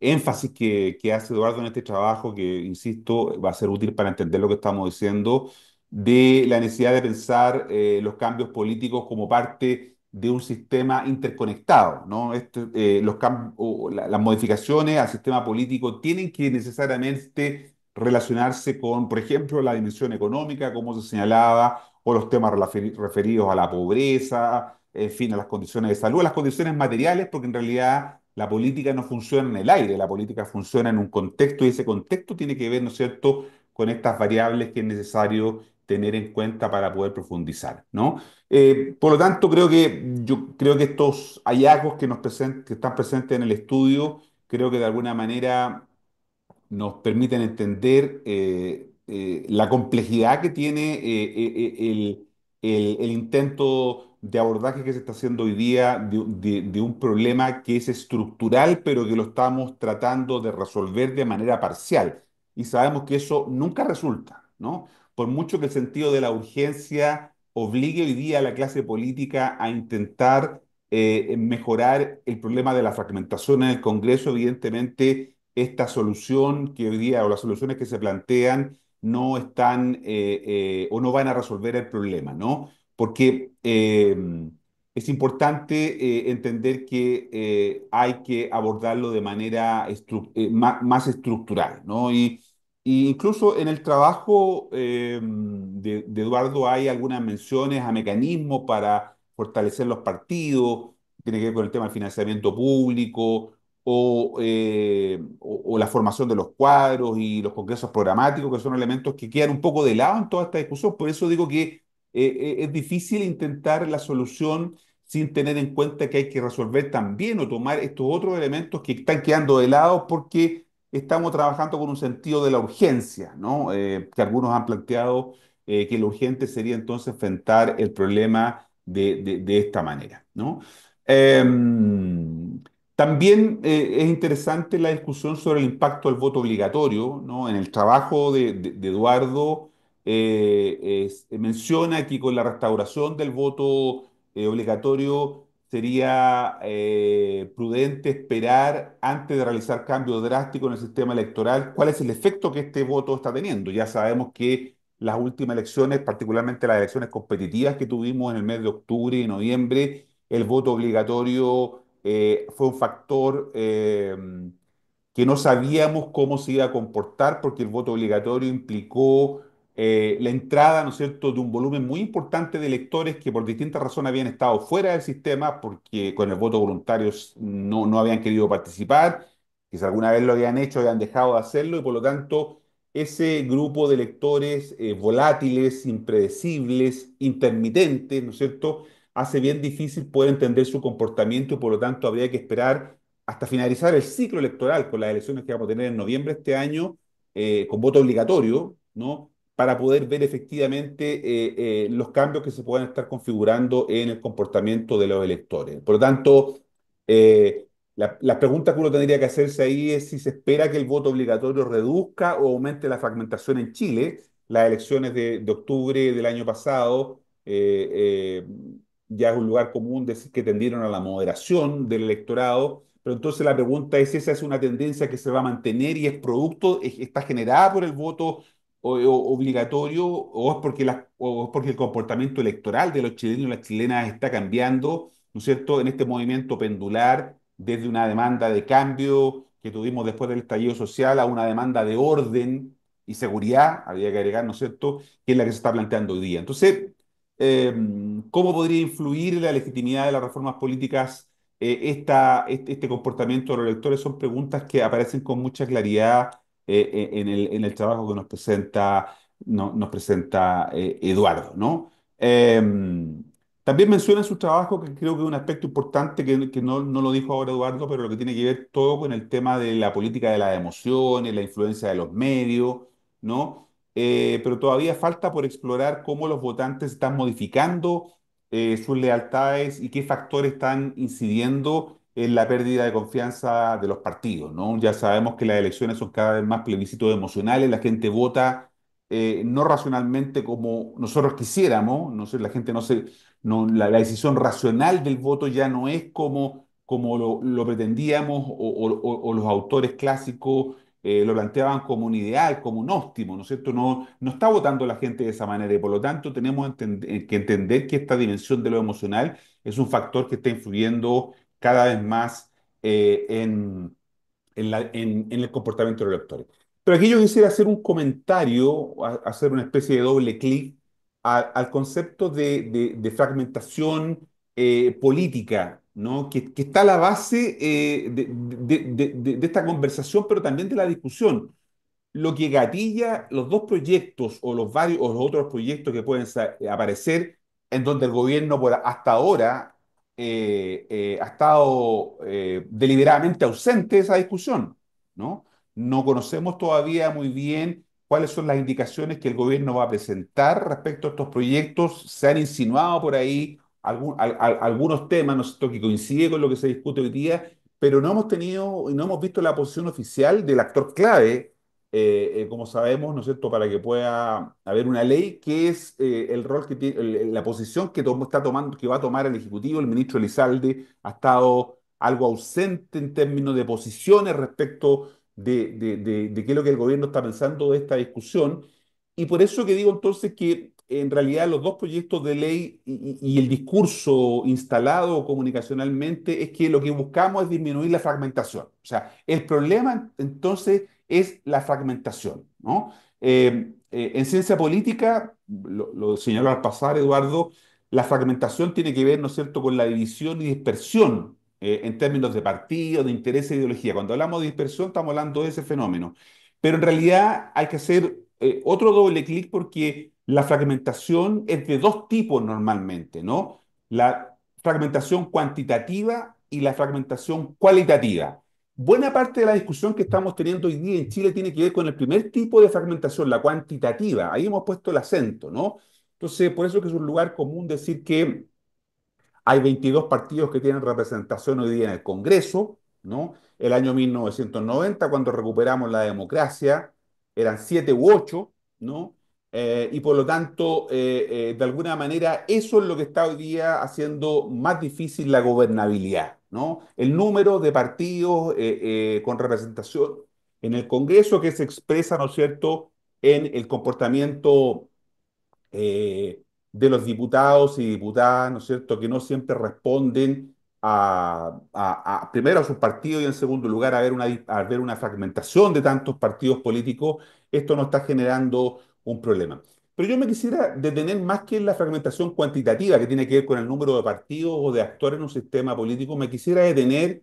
énfasis que hace Eduardo en este trabajo, que, insisto, va a ser útil para entender lo que estamos diciendo, de la necesidad de pensar los cambios políticos como parte de un sistema interconectado, ¿no? Las modificaciones al sistema político tienen que necesariamente relacionarse con, por ejemplo, la dimensión económica, como se señalaba, o los temas referidos a la pobreza, en fin, a las condiciones de salud, a las condiciones materiales, porque en realidad la política no funciona en el aire, la política funciona en un contexto y ese contexto tiene que ver, ¿no es cierto?, con estas variables que es necesario tener en cuenta para poder profundizar, ¿no? Por lo tanto, yo creo que estos hallazgos que están presentes en el estudio, creo que de alguna manera nos permiten entender la complejidad que tiene el intento de abordaje que se está haciendo hoy día de un problema que es estructural, pero que lo estamos tratando de resolver de manera parcial. Y sabemos que eso nunca resulta, ¿no? Por mucho que el sentido de la urgencia obligue hoy día a la clase política a intentar mejorar el problema de la fragmentación en el Congreso, evidentemente esta solución que hoy día o las soluciones que se plantean no están o no van a resolver el problema, ¿no? Porque es importante entender que hay que abordarlo de manera más estructural, ¿no? Y incluso en el trabajo de Eduardo hay algunas menciones a mecanismos para fortalecer los partidos, tiene que ver con el tema del financiamiento público, o la formación de los cuadros y los congresos programáticos, que son elementos que quedan un poco de lado en toda esta discusión. Por eso digo que es difícil intentar la solución sin tener en cuenta que hay que resolver también o tomar estos otros elementos que están quedando de lado porque estamos trabajando con un sentido de la urgencia, ¿no? Que algunos han planteado que lo urgente sería entonces enfrentar el problema de esta manera, ¿no? También es interesante la discusión sobre el impacto del voto obligatorio, ¿no? En el trabajo de Eduardo menciona que con la restauración del voto obligatorio sería prudente esperar antes de realizar cambios drásticos en el sistema electoral. ¿Cuál es el efecto que este voto está teniendo? Ya sabemos que las últimas elecciones, particularmente las elecciones competitivas que tuvimos en el mes de octubre y noviembre, el voto obligatorio fue un factor que no sabíamos cómo se iba a comportar porque el voto obligatorio implicó la entrada, ¿no es cierto?, de un volumen muy importante de electores que por distintas razones habían estado fuera del sistema porque con el voto voluntario no habían querido participar, que si alguna vez lo habían hecho habían dejado de hacerlo y por lo tanto ese grupo de electores volátiles, impredecibles, intermitentes, ¿no es cierto?, hace bien difícil poder entender su comportamiento y por lo tanto habría que esperar hasta finalizar el ciclo electoral con las elecciones que vamos a tener en noviembre de este año, con voto obligatorio, ¿no? Para poder ver efectivamente los cambios que se puedan estar configurando en el comportamiento de los electores. Por lo tanto, la pregunta que uno tendría que hacerse ahí es si se espera que el voto obligatorio reduzca o aumente la fragmentación en Chile. Las elecciones de octubre del año pasado ya es un lugar común decir que tendieron a la moderación del electorado, pero entonces la pregunta es, ¿esa es una tendencia que se va a mantener y es producto, está generada por el voto obligatorio o es porque el comportamiento electoral de los chilenos y las chilenas está cambiando, ¿no es cierto?, en este movimiento pendular desde una demanda de cambio que tuvimos después del estallido social a una demanda de orden y seguridad, habría que agregar, ¿no es cierto?, que es la que se está planteando hoy día. Entonces, eh, ¿cómo podría influir en la legitimidad de las reformas políticas este comportamiento de los electores? Son preguntas que aparecen con mucha claridad en el trabajo que nos presenta Eduardo, ¿no? También menciona en su trabajo, que creo que es un aspecto importante que no lo dijo ahora Eduardo, pero lo que tiene que ver todo con el tema de la política de las emociones, la influencia de los medios, ¿no? Pero todavía falta por explorar cómo los votantes están modificando sus lealtades y qué factores están incidiendo en la pérdida de confianza de los partidos, ¿no? Ya sabemos que las elecciones son cada vez más plebiscitos emocionales, la gente vota no racionalmente como nosotros quisiéramos, no sé, la gente no se, no, la decisión racional del voto ya no es como lo pretendíamos o los autores clásicos lo planteaban como un ideal, como un óptimo, ¿no es cierto? No está votando la gente de esa manera y por lo tanto tenemos que entender que esta dimensión de lo emocional es un factor que está influyendo cada vez más en el comportamiento de los lectores. Pero aquí yo quisiera hacer un comentario, hacer una especie de doble clic al concepto de fragmentación política, ¿no? Que está a la base de esta conversación, pero también de la discusión lo que gatilla los dos proyectos o los varios o los otros proyectos que pueden aparecer en donde el gobierno hasta ahora ha estado deliberadamente ausente de esa discusión, ¿no? No conocemos todavía muy bien cuáles son las indicaciones que el gobierno va a presentar respecto a estos proyectos. Se han insinuado por ahí algunos temas, ¿no es cierto?, que coinciden con lo que se discute hoy día, pero no hemos tenido y no hemos visto la posición oficial del actor clave como sabemos, ¿no es cierto?, para que pueda haber una ley, que es el rol que tiene, la posición está tomando, que va a tomar el Ejecutivo. El ministro Elizalde ha estado algo ausente en términos de posiciones respecto de qué es lo que el gobierno está pensando de esta discusión. Y por eso que digo entonces que en realidad los dos proyectos de ley y el discurso instalado comunicacionalmente es que lo que buscamos es disminuir la fragmentación. O sea, el problema entonces es la fragmentación, ¿no? En ciencia política, lo señaló al pasar Eduardo, la fragmentación tiene que ver, ¿no es cierto?, con la división y dispersión en términos de partido, de interés e ideología. Cuando hablamos de dispersión, estamos hablando de ese fenómeno. Pero en realidad hay que hacer otro doble clic porque la fragmentación es de dos tipos normalmente, ¿no? La fragmentación cuantitativa y la fragmentación cualitativa. Buena parte de la discusión que estamos teniendo hoy día en Chile tiene que ver con el primer tipo de fragmentación, la cuantitativa. Ahí hemos puesto el acento, ¿no? Entonces, por eso que es un lugar común decir que hay 22 partidos que tienen representación hoy día en el Congreso, ¿no? El año 1990, cuando recuperamos la democracia, eran 7 u 8, ¿no? Y por lo tanto, de alguna manera, eso es lo que está hoy día haciendo más difícil la gobernabilidad, ¿no? El número de partidos con representación en el Congreso que se expresa, ¿no es cierto?, en el comportamiento eh, de los diputados y diputadas, ¿no es cierto?, que no siempre responden primero a sus partidos y en segundo lugar a ver una fragmentación de tantos partidos políticos, esto no está generando un problema. Pero yo me quisiera detener más que en la fragmentación cuantitativa, que tiene que ver con el número de partidos o de actores en un sistema político, me quisiera detener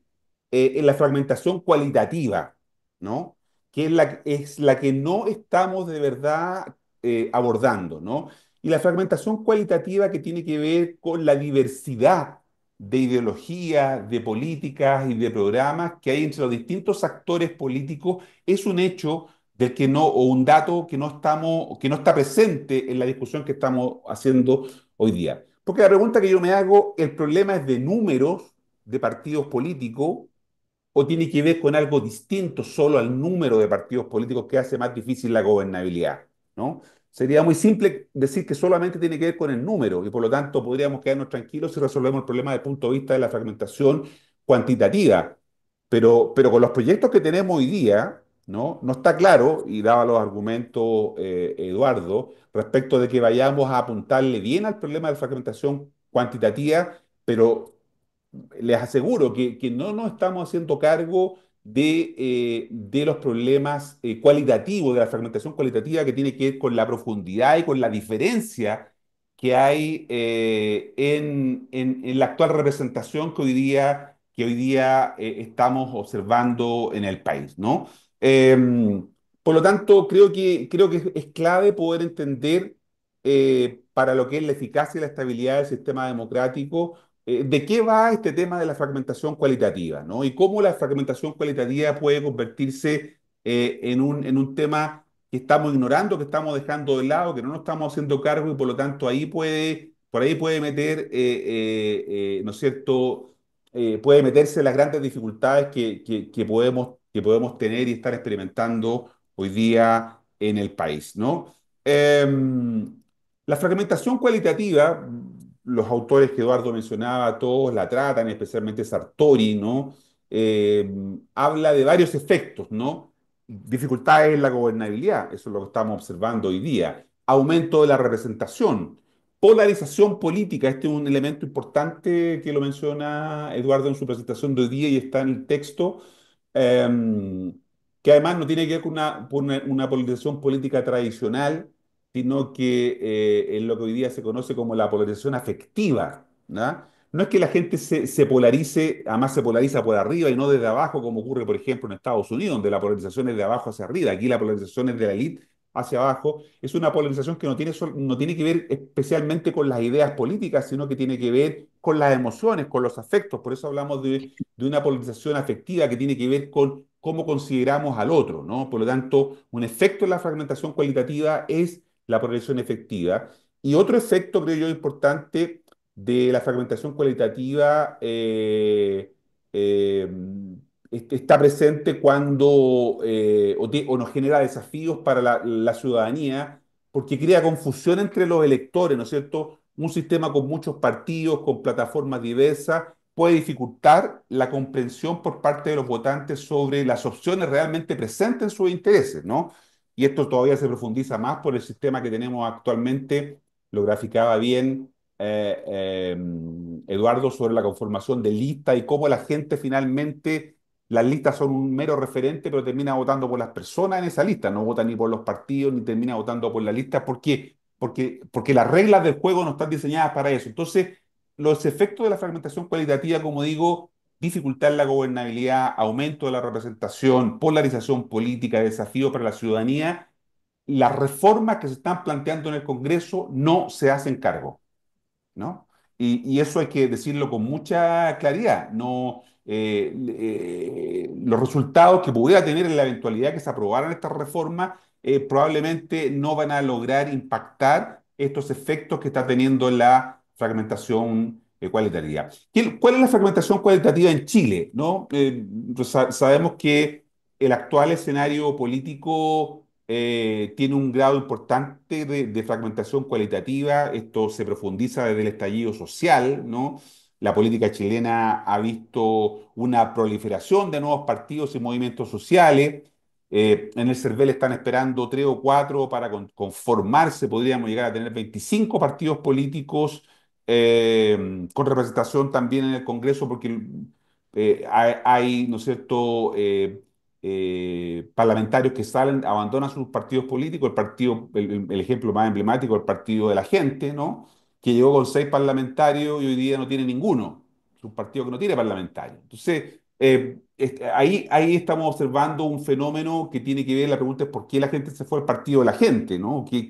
en la fragmentación cualitativa, ¿no? Que es la que no estamos de verdad abordando, ¿no? Y la fragmentación cualitativa que tiene que ver con la diversidad de ideologías, de políticas y de programas que hay entre los distintos actores políticos es un hecho del que no, o un dato que no está presente en la discusión que estamos haciendo hoy día. Porque la pregunta que yo me hago, ¿el problema es de números de partidos políticos o tiene que ver con algo distinto solo al número de partidos políticos que hace más difícil la gobernabilidad, ¿no? Sería muy simple decir que solamente tiene que ver con el número y por lo tanto podríamos quedarnos tranquilos si resolvemos el problema desde el punto de vista de la fragmentación cuantitativa. Pero con los proyectos que tenemos hoy día, ¿no? No está claro, y daba los argumentos Eduardo, respecto de que vayamos a apuntarle bien al problema de fragmentación cuantitativa, pero les aseguro que no nos estamos haciendo cargo de los problemas cualitativos, de la fragmentación cualitativa que tiene que ver con la profundidad y con la diferencia que hay en la actual representación que hoy día estamos observando en el país, ¿no? Por lo tanto, creo que es clave poder entender para lo que es la eficacia y la estabilidad del sistema democrático ¿de qué va este tema de la fragmentación cualitativa, ¿no? Y cómo la fragmentación cualitativa puede convertirse en un tema que estamos ignorando, que estamos dejando de lado, que no nos estamos haciendo cargo y por lo tanto por ahí puede meter, ¿no es cierto? Puede meterse las grandes dificultades que podemos tener y estar experimentando hoy día en el país, ¿no? La fragmentación cualitativa, los autores que Eduardo mencionaba, todos la tratan, especialmente Sartori, ¿no? Habla de varios efectos, ¿no? Dificultades en la gobernabilidad, eso es lo que estamos observando hoy día. Aumento de la representación, polarización política, este es un elemento importante que lo menciona Eduardo en su presentación de hoy día y está en el texto, eh, que además no tiene que ver con una polarización política tradicional, sino que en lo que hoy día se conoce como la polarización afectiva, ¿no? No es que la gente se polarice, además se polariza por arriba y no desde abajo, como ocurre, por ejemplo, en Estados Unidos, donde la polarización es de abajo hacia arriba. Aquí la polarización es de la élite hacia abajo. Es una polarización que no tiene que ver especialmente con las ideas políticas, sino que tiene que ver con las emociones, con los afectos. Por eso hablamos de una polarización afectiva que tiene que ver con cómo consideramos al otro, ¿no? Por lo tanto, un efecto de la fragmentación cualitativa es la polarización efectiva. Y otro efecto, creo yo, importante de la fragmentación cualitativa eh, está presente cuando o nos genera desafíos para la ciudadanía, porque crea confusión entre los electores, ¿no es cierto? Un sistema con muchos partidos, con plataformas diversas, puede dificultar la comprensión por parte de los votantes sobre las opciones realmente presentes en sus intereses, ¿no? Y esto todavía se profundiza más por el sistema que tenemos actualmente, lo graficaba bien Eduardo sobre la conformación de listas y cómo la gente finalmente, las listas son un mero referente, pero termina votando por las personas en esa lista, no vota ni por los partidos, ni termina votando por la lista. ¿Por qué? Porque las reglas del juego no están diseñadas para eso. Entonces, los efectos de la fragmentación cualitativa, como digo, dificultad en la gobernabilidad, aumento de la representación, polarización política, desafío para la ciudadanía, las reformas que se están planteando en el Congreso no se hacen cargo, ¿no? Y eso hay que decirlo con mucha claridad. No, los resultados que pudiera tener en la eventualidad que se aprobaran estas reformas probablemente no van a lograr impactar estos efectos que está teniendo la fragmentación cualitativa. ¿Cuál es la fragmentación cualitativa en Chile? ¿No? Pues sabemos que el actual escenario político tiene un grado importante de fragmentación cualitativa. Esto se profundiza desde el estallido social, ¿no? La política chilena ha visto una proliferación de nuevos partidos y movimientos sociales. En el CERVEL están esperando 3 o 4 para conformarse. Podríamos llegar a tener 25 partidos políticos con representación también en el Congreso, porque hay, ¿no es cierto?, parlamentarios que salen, abandonan sus partidos políticos, el ejemplo más emblemático, el partido de la gente, ¿no? Que llegó con 6 parlamentarios y hoy día no tiene ninguno, es un partido que no tiene parlamentarios. Entonces, ahí estamos observando un fenómeno que tiene que ver, la pregunta es por qué la gente se fue al partido de la gente, ¿no? ¿Qué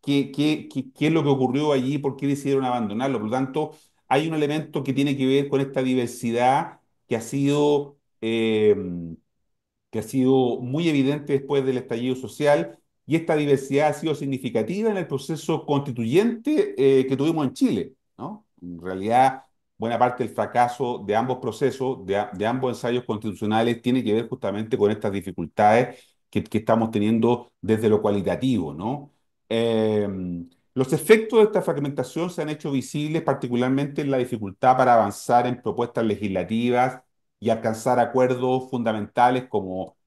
es lo que ocurrió allí? ¿Por qué decidieron abandonarlo? Por lo tanto, hay un elemento que tiene que ver con esta diversidad que ha sido que ha sido muy evidente después del estallido social, y esta diversidad ha sido significativa en el proceso constituyente que tuvimos en Chile, ¿no? En realidad, buena parte del fracaso de ambos procesos, de ambos ensayos constitucionales, tiene que ver justamente con estas dificultades que estamos teniendo desde lo cualitativo, ¿no? Eh, los efectos de esta fragmentación se han hecho visibles particularmente en la dificultad para avanzar en propuestas legislativas y alcanzar acuerdos fundamentales como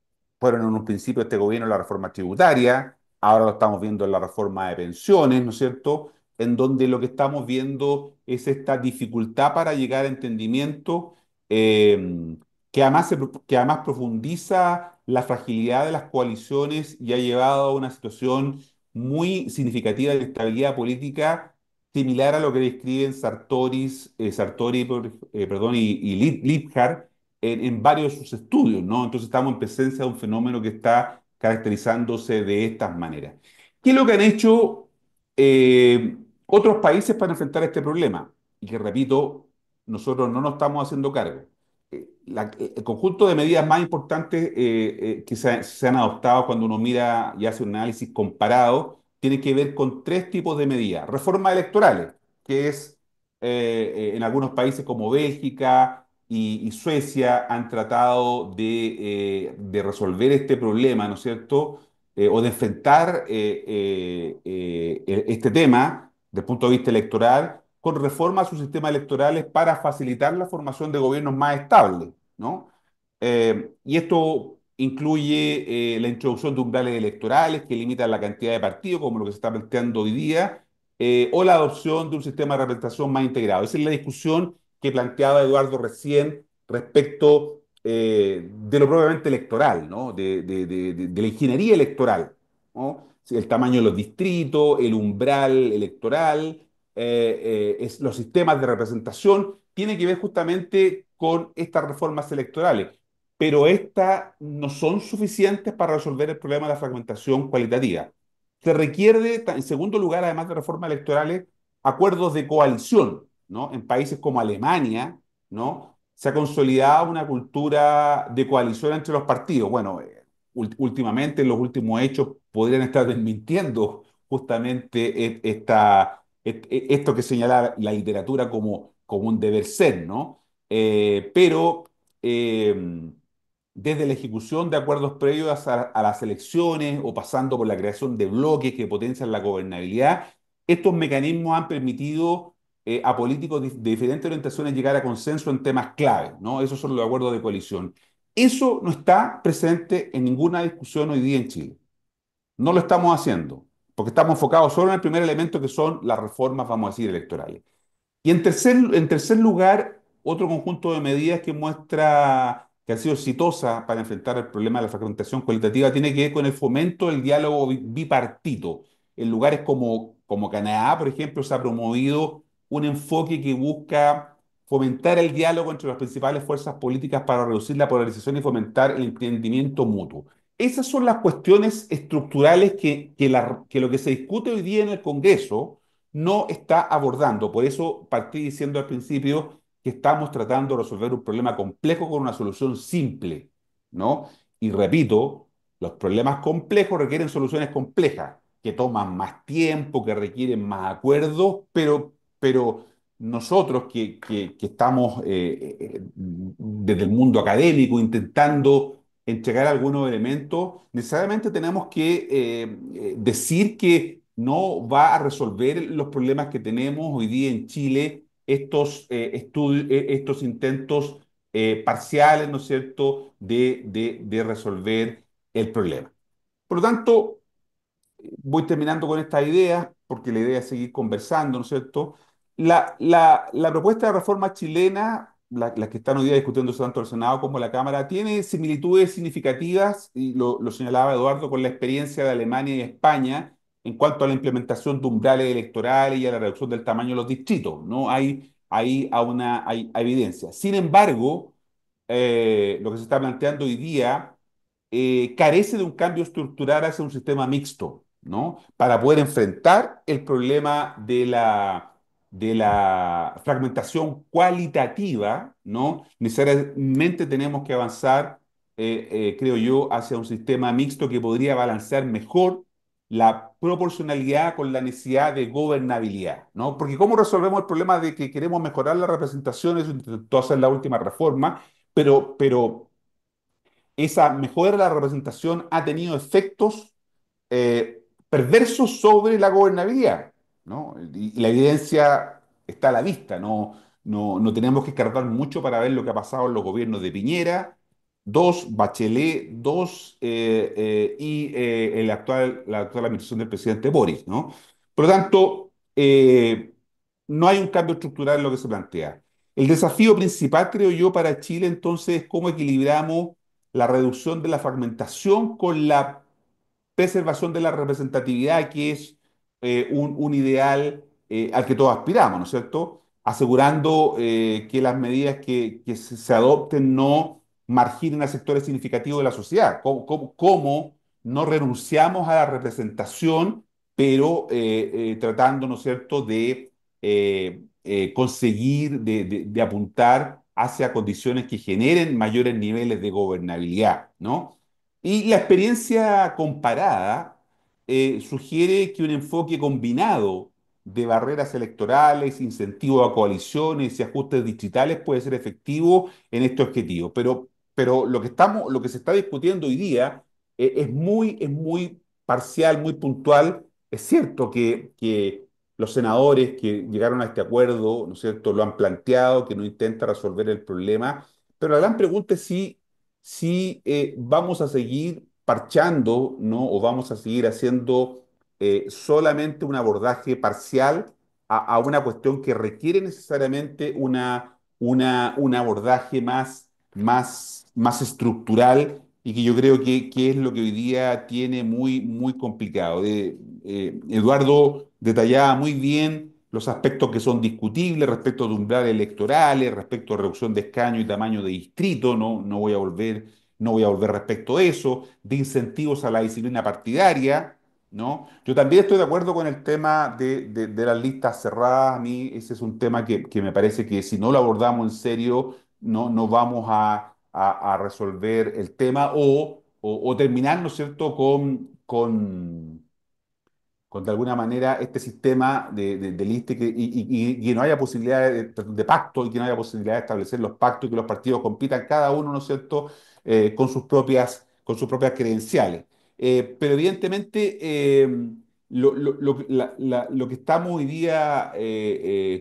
fueron en un principio este gobierno la reforma tributaria, ahora lo estamos viendo en la reforma de pensiones, ¿no es cierto? En donde lo que estamos viendo es esta dificultad para llegar a entendimiento que además profundiza la fragilidad de las coaliciones y ha llevado a una situación muy significativa de estabilidad política similar a lo que describen Sartori, y Liebhardt en varios de sus estudios, ¿no? Entonces estamos en presencia de un fenómeno que está caracterizándose de estas maneras. ¿Qué es lo que han hecho eh, otros países para enfrentar este problema? Y que, repito, nosotros no nos estamos haciendo cargo. El conjunto de medidas más importantes que se han adoptado cuando uno mira y hace un análisis comparado tiene que ver con 3 tipos de medidas. Reformas electorales, que es en algunos países como Bélgica y Suecia han tratado de resolver este problema, ¿no es cierto? O de enfrentar este tema desde el punto de vista electoral con reformas a sus sistemas electorales para facilitar la formación de gobiernos más estables, ¿no? Y esto incluye la introducción de umbrales electorales que limitan la cantidad de partidos, como lo que se está planteando hoy día, o la adopción de un sistema de representación más integrado. Esa es la discusión que planteaba Eduardo recién respecto de lo propiamente electoral, ¿no? De la ingeniería electoral, ¿no? Sí, el tamaño de los distritos, el umbral electoral, los sistemas de representación, tiene que ver justamente con estas reformas electorales, pero estas no son suficientes para resolver el problema de la fragmentación cualitativa. Se requiere, en segundo lugar, además de reformas electorales, acuerdos de coalición, ¿no? En países como Alemania, ¿no? Se ha consolidado una cultura de coalición entre los partidos. Bueno, últimamente, los últimos hechos podrían estar desmintiendo justamente esto que señala la literatura como un deber ser, ¿no? Pero desde la ejecución de acuerdos previos a las elecciones o pasando por la creación de bloques que potencian la gobernabilidad, estos mecanismos han permitido a políticos de diferentes orientaciones llegar a consenso en temas clave, ¿no? Esos son los acuerdos de coalición. Eso no está presente en ninguna discusión hoy día en Chile. No lo estamos haciendo, porque estamos enfocados solo en el primer elemento que son las reformas, vamos a decir, electorales. Y en tercer lugar, otro conjunto de medidas que muestra que ha sido exitosa para enfrentar el problema de la fragmentación cualitativa tiene que ver con el fomento del diálogo bipartito. En lugares como Canadá, por ejemplo, se ha promovido un enfoque que busca fomentar el diálogo entre las principales fuerzas políticas para reducir la polarización y fomentar el entendimiento mutuo. Esas son las cuestiones estructurales que lo que se discute hoy día en el Congreso no está abordando. Por eso partí diciendo al principio que estamos tratando de resolver un problema complejo con una solución simple, ¿no? Y repito, los problemas complejos requieren soluciones complejas, que toman más tiempo, que requieren más acuerdos, pero nosotros que estamos desde el mundo académico intentando entregar algunos elementos, necesariamente tenemos que decir que no va a resolver los problemas que tenemos hoy día en Chile, estos intentos parciales, ¿no es cierto?, de resolver el problema. Por lo tanto, voy terminando con esta idea, porque la idea es seguir conversando, ¿no es cierto? La propuesta de reforma chilena, la que están hoy día discutiéndose tanto el Senado como la Cámara, tiene similitudes significativas, y lo señalaba Eduardo, con la experiencia de Alemania y España en cuanto a la implementación de umbrales electorales y a la reducción del tamaño de los distritos, ¿no? Hay evidencia. Sin embargo, lo que se está planteando hoy día carece de un cambio estructural hacia un sistema mixto, ¿no? Para poder enfrentar el problema de la fragmentación cualitativa, ¿no? Necesariamente tenemos que avanzar, creo yo, hacia un sistema mixto que podría balancear mejor la proporcionalidad con la necesidad de gobernabilidad, ¿no? Porque ¿cómo resolvemos el problema de que queremos mejorar la representación? Eso intentó hacer la última reforma, pero esa mejora de la representación ha tenido efectos perversos sobre la gobernabilidad, ¿no? Y la evidencia está a la vista, no tenemos que escarbar mucho para ver lo que ha pasado en los gobiernos de Piñera, dos, Bachelet, dos, la actual administración del presidente Boris, ¿no? Por lo tanto, no hay un cambio estructural en lo que se plantea. El desafío principal, creo yo, para Chile entonces es cómo equilibramos la reducción de la fragmentación con la preservación de la representatividad, que es un ideal al que todos aspiramos, ¿no es cierto? Asegurando que las medidas que se adopten no marginen a sectores significativos de la sociedad. ¿Cómo no renunciamos a la representación, pero tratando, ¿no es cierto?, de conseguir, de apuntar hacia condiciones que generen mayores niveles de gobernabilidad, ¿no? Y la experiencia comparada sugiere que un enfoque combinado de barreras electorales, incentivos a coaliciones y ajustes digitales puede ser efectivo en este objetivo. Pero lo que se está discutiendo hoy día es muy parcial, muy puntual. Es cierto que los senadores que llegaron a este acuerdo, ¿no es cierto?, lo han planteado, que no intenta resolver el problema, pero la gran pregunta es si vamos a seguir parchando, ¿no? O vamos a seguir haciendo solamente un abordaje parcial a una cuestión que requiere necesariamente un abordaje más estructural y que yo creo que es lo que hoy día tiene muy complicado. Eduardo detallaba muy bien los aspectos que son discutibles respecto de umbrales electorales, respecto a reducción de escaño y tamaño de distrito, no voy a volver respecto a eso, de incentivos a la disciplina partidaria, ¿no? Yo también estoy de acuerdo con el tema de las listas cerradas. A mí ese es un tema que me parece que si no lo abordamos en serio, no vamos a resolver el tema o terminar, ¿no es cierto?, con de alguna manera este sistema de lista y que no haya posibilidad de pacto y que no haya posibilidad de establecer los pactos y que los partidos compitan cada uno, ¿no es cierto?, con sus propias credenciales. Pero evidentemente lo que estamos hoy día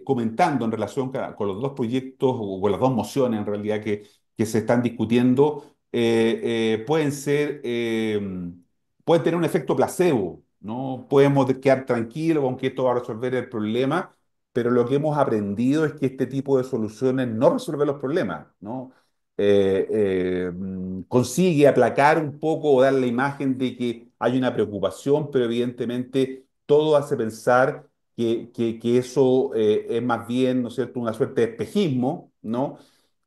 comentando en relación con los dos proyectos o con las dos mociones en realidad que se están discutiendo pueden tener un efecto placebo, ¿no? Podemos quedar tranquilos con que esto va a resolver el problema, pero lo que hemos aprendido es que este tipo de soluciones no resuelven los problemas, ¿no? Consigue aplacar un poco o dar la imagen de que hay una preocupación, pero evidentemente todo hace pensar que eso es más bien, ¿no es cierto?, una suerte de espejismo, ¿no?,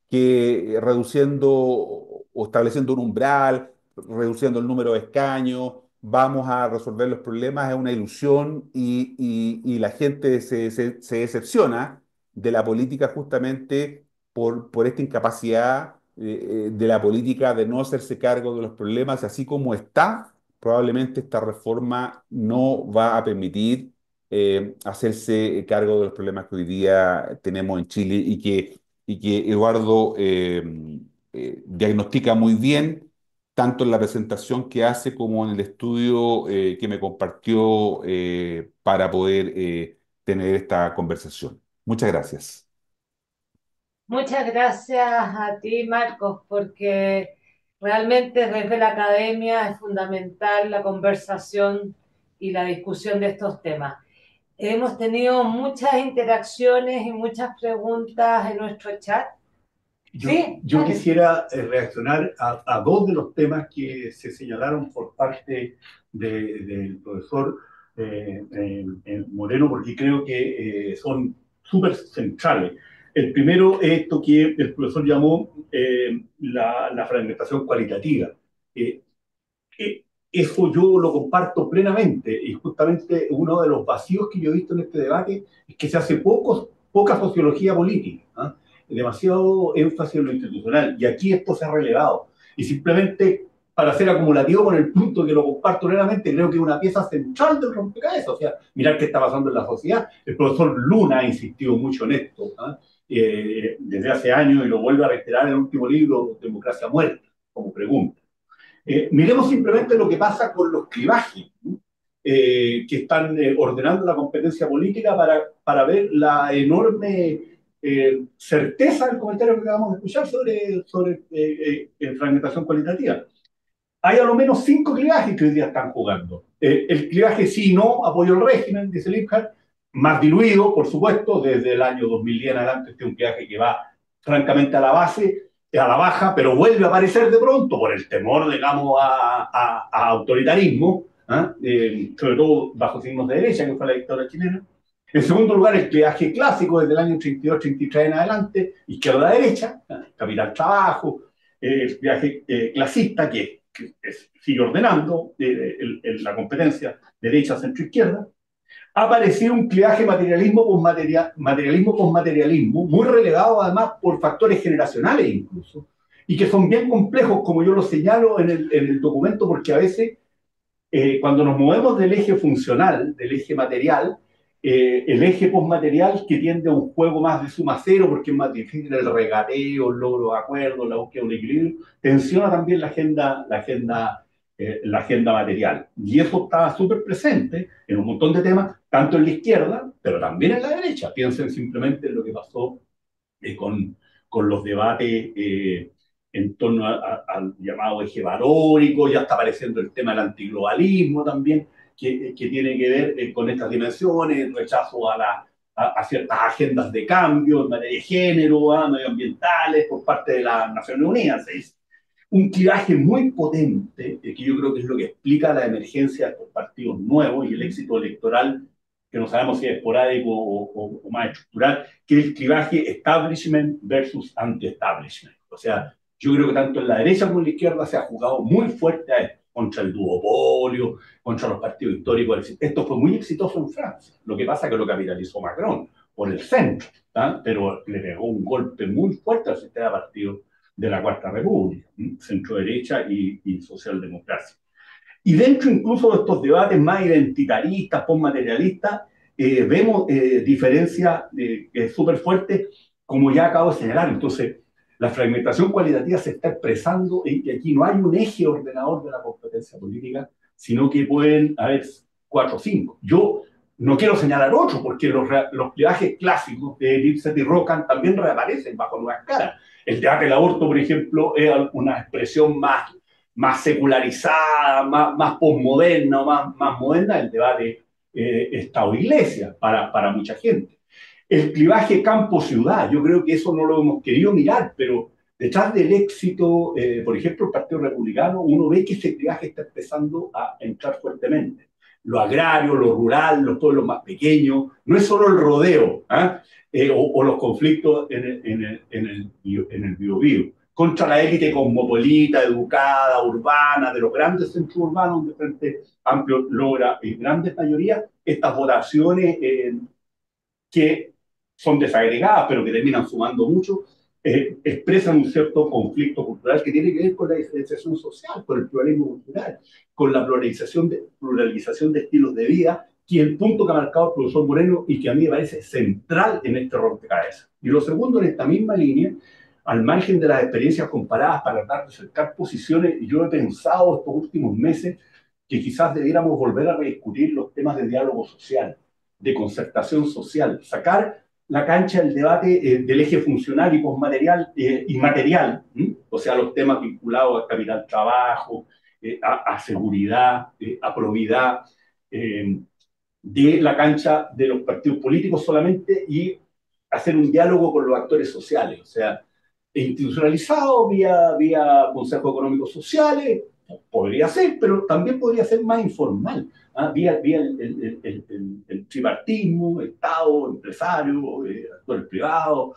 que reduciendo o estableciendo un umbral, reduciendo el número de escaños, vamos a resolver los problemas, es una ilusión y la gente se decepciona de la política justamente por esta incapacidad de la política de no hacerse cargo de los problemas, así como está. Probablemente esta reforma no va a permitir hacerse cargo de los problemas que hoy día tenemos en Chile y que Eduardo diagnostica muy bien, tanto en la presentación que hace como en el estudio que me compartió para poder tener esta conversación. Muchas gracias. Muchas gracias a ti, Marcos, porque realmente desde la academia es fundamental la conversación y la discusión de estos temas. Hemos tenido muchas interacciones y muchas preguntas en nuestro chat. Sí, Yo quisiera reaccionar a dos de los temas que se señalaron por parte del profesor Moreno, porque creo que son súper centrales. El primero es esto que el profesor llamó la fragmentación cualitativa. Eh, Eso yo lo comparto plenamente y justamente uno de los vacíos que yo he visto en este debate es que se hace poca sociología política, ¿ah? Demasiado énfasis en lo institucional y aquí esto se ha relevado y simplemente para ser acumulativo con el punto que lo comparto plenamente, creo que es una pieza central del rompecabezas, o sea, mirar qué está pasando en la sociedad. El profesor Luna ha insistido mucho en esto, ¿ah? Desde hace años y lo vuelve a reiterar en el último libro, Democracia Muerta, como pregunta. Miremos simplemente lo que pasa con los clivajes, ¿no? Que están ordenando la competencia política para ver la enorme certeza del comentario que acabamos de escuchar sobre fragmentación cualitativa. Hay a lo menos 5 clivajes que hoy día están jugando. El clivaje sí, no, apoyo al régimen, dice Lipkart, más diluido, por supuesto, desde el año 2010 en adelante, este es un clivaje que va francamente a la base, a la baja, pero vuelve a aparecer de pronto por el temor, digamos, a autoritarismo, sobre todo bajo signos de derecha, que fue la dictadura chilena. En segundo lugar, el clivaje clásico desde el año 32-33 en adelante, izquierda-derecha, capital trabajo, el clivaje clasista, que sigue ordenando la competencia derecha, centro, izquierda. Ha aparecido un clivaje materialismo-posmaterialismo, muy relegado además por factores generacionales incluso, y que son bien complejos, como yo lo señalo en el documento, porque a veces cuando nos movemos del eje funcional, del eje material, el eje posmaterial que tiende a un juego más de suma cero, porque es más difícil el regateo, el logro de acuerdos, la búsqueda de un equilibrio, tensiona también la agenda material. Y eso está súper presente en un montón de temas, tanto en la izquierda, pero también en la derecha. Piensen simplemente en lo que pasó con los debates en torno al llamado eje valórico, ya está apareciendo el tema del antiglobalismo también, que tiene que ver con estas dimensiones, el rechazo a ciertas agendas de cambio en materia de género, medioambientales, por parte de las Naciones Unidas, se dice. Un clivaje muy potente, que yo creo que es lo que explica la emergencia de estos partidos nuevos y el éxito electoral, que no sabemos si es esporádico o más estructural, que es el clivaje establishment versus anti-establishment. O sea, yo creo que tanto en la derecha como en la izquierda se ha jugado muy fuerte a esto, contra el duopolio, contra los partidos históricos. Esto fue muy exitoso en Francia. Lo que pasa es que lo capitalizó Macron por el centro, ¿tá? Pero le pegó un golpe muy fuerte al sistema de partidos de la Cuarta República, centro derecha y socialdemocracia. Y dentro incluso de estos debates más identitaristas, postmaterialistas, vemos diferencias súper fuertes, como ya acabo de señalar. Entonces, la fragmentación cualitativa se está expresando en que aquí no hay un eje ordenador de la competencia política, sino que pueden haber 4 o 5. Yo no quiero señalar otro, porque los clivajes clásicos de Lipset y Rockham también reaparecen bajo nuevas caras. El debate del aborto, por ejemplo, es una expresión más secularizada, más posmoderna, más moderna del debate Estado-Iglesia para mucha gente. El clivaje campo-ciudad, yo creo que eso no lo hemos querido mirar, pero detrás del éxito, por ejemplo, el Partido Republicano, uno ve que ese clivaje está empezando a entrar fuertemente. lo agrario, lo rural, los pueblos más pequeños, no es solo el rodeo, ¿ah? O los conflictos en el Biobío, contra la élite cosmopolita, educada, urbana, de los grandes centros urbanos, donde el Frente Amplio logra en grandes mayorías estas votaciones que son desagregadas, pero que terminan sumando mucho, expresan un cierto conflicto cultural que tiene que ver con la diferenciación social, con el pluralismo cultural, con la pluralización de estilos de vida, que es el punto que ha marcado el profesor Moreno y que a mí me parece central en este rompecabezas. Y lo segundo, en esta misma línea, al margen de las experiencias comparadas para tratar de acercar posiciones, yo he pensado estos últimos meses que quizás debiéramos volver a rediscutir los temas de diálogo social, de concertación social, sacar la cancha del debate del eje funcional y postmaterial y material, o sea, los temas vinculados al capital trabajo, a seguridad, a probidad, de la cancha de los partidos políticos solamente y hacer un diálogo con los actores sociales, o sea, institucionalizado vía consejos económicos sociales, podría ser, pero también podría ser más informal, vía el tripartismo, Estado, empresario, actores privados,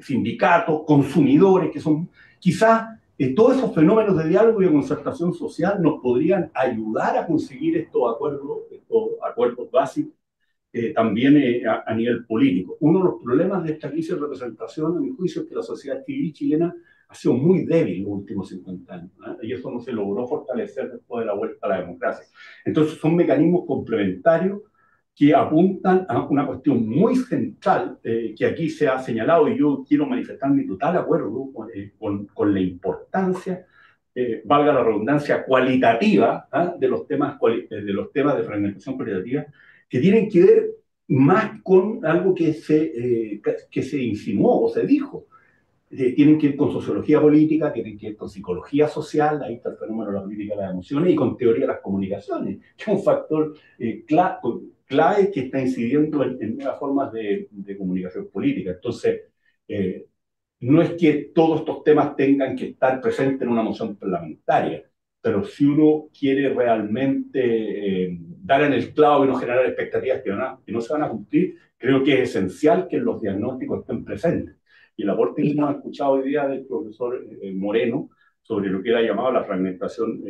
sindicatos, consumidores, que son quizás todos esos fenómenos de diálogo y de concertación social nos podrían ayudar a conseguir estos acuerdos básicos también a nivel político. Uno de los problemas de esta crisis de representación, a mi juicio, es que la sociedad civil chilena ha sido muy débil en los últimos 50 años, y eso no se logró fortalecer después de la vuelta a la democracia. Entonces son mecanismos complementarios que apuntan a una cuestión muy central que aquí se ha señalado y yo quiero manifestar mi total acuerdo con la importancia, valga la redundancia, cualitativa de los temas de fragmentación cualitativa que tienen que ver más con algo que se insinuó o se dijo. Tienen que ver con sociología política, tienen que ver con psicología social, ahí está el fenómeno de la política de las emociones, y con teoría de las comunicaciones, que es un factor clave que está incidiendo en nuevas formas de comunicación política. Entonces, no es que todos estos temas tengan que estar presentes en una moción parlamentaria, pero si uno quiere realmente dar en el clavo y no generar expectativas que no se van a cumplir, creo que es esencial que los diagnósticos estén presentes. Y el aporte que hemos escuchado hoy día del profesor Moreno sobre lo que era llamado la fragmentación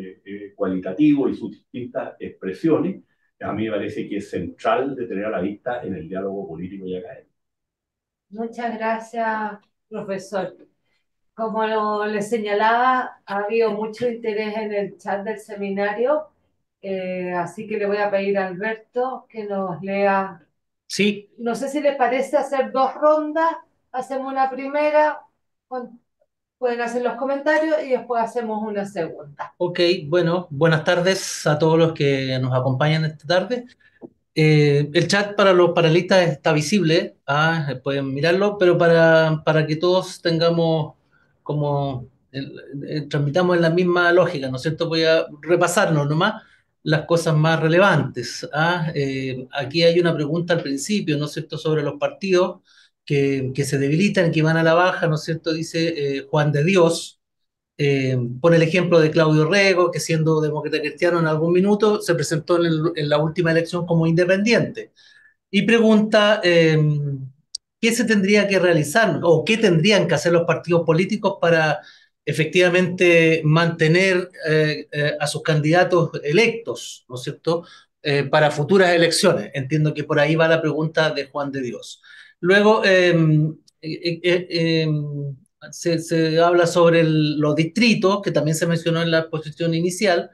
cualitativa y sus distintas expresiones, a mí me parece que es central de tener a la vista en el diálogo político y académico. Muchas gracias, profesor. Como le señalaba, ha habido mucho interés en el chat del seminario, así que le voy a pedir a Alberto que nos lea. Sí. No sé si les parece hacer dos rondas. Hacemos una primera, pueden hacer los comentarios y después hacemos una segunda. Ok, bueno, buenas tardes a todos los que nos acompañan esta tarde. El chat para los panelistas está visible, pueden mirarlo, pero para que todos tengamos como transmitamos en la misma lógica, ¿no es cierto? Voy a repasarnos nomás las cosas más relevantes. Aquí hay una pregunta al principio, ¿no es cierto?, sobre los partidos que se debilitan, que van a la baja, ¿no es cierto? Dice Juan de Dios. Pone el ejemplo de Claudio Rego, que siendo demócrata cristiano en algún minuto se presentó en la última elección como independiente. Y pregunta qué se tendría que realizar o qué tendrían que hacer los partidos políticos para efectivamente mantener a sus candidatos electos, ¿no es cierto?, para futuras elecciones. Entiendo que por ahí va la pregunta de Juan de Dios. Luego, se habla sobre los distritos, que también se mencionó en la exposición inicial.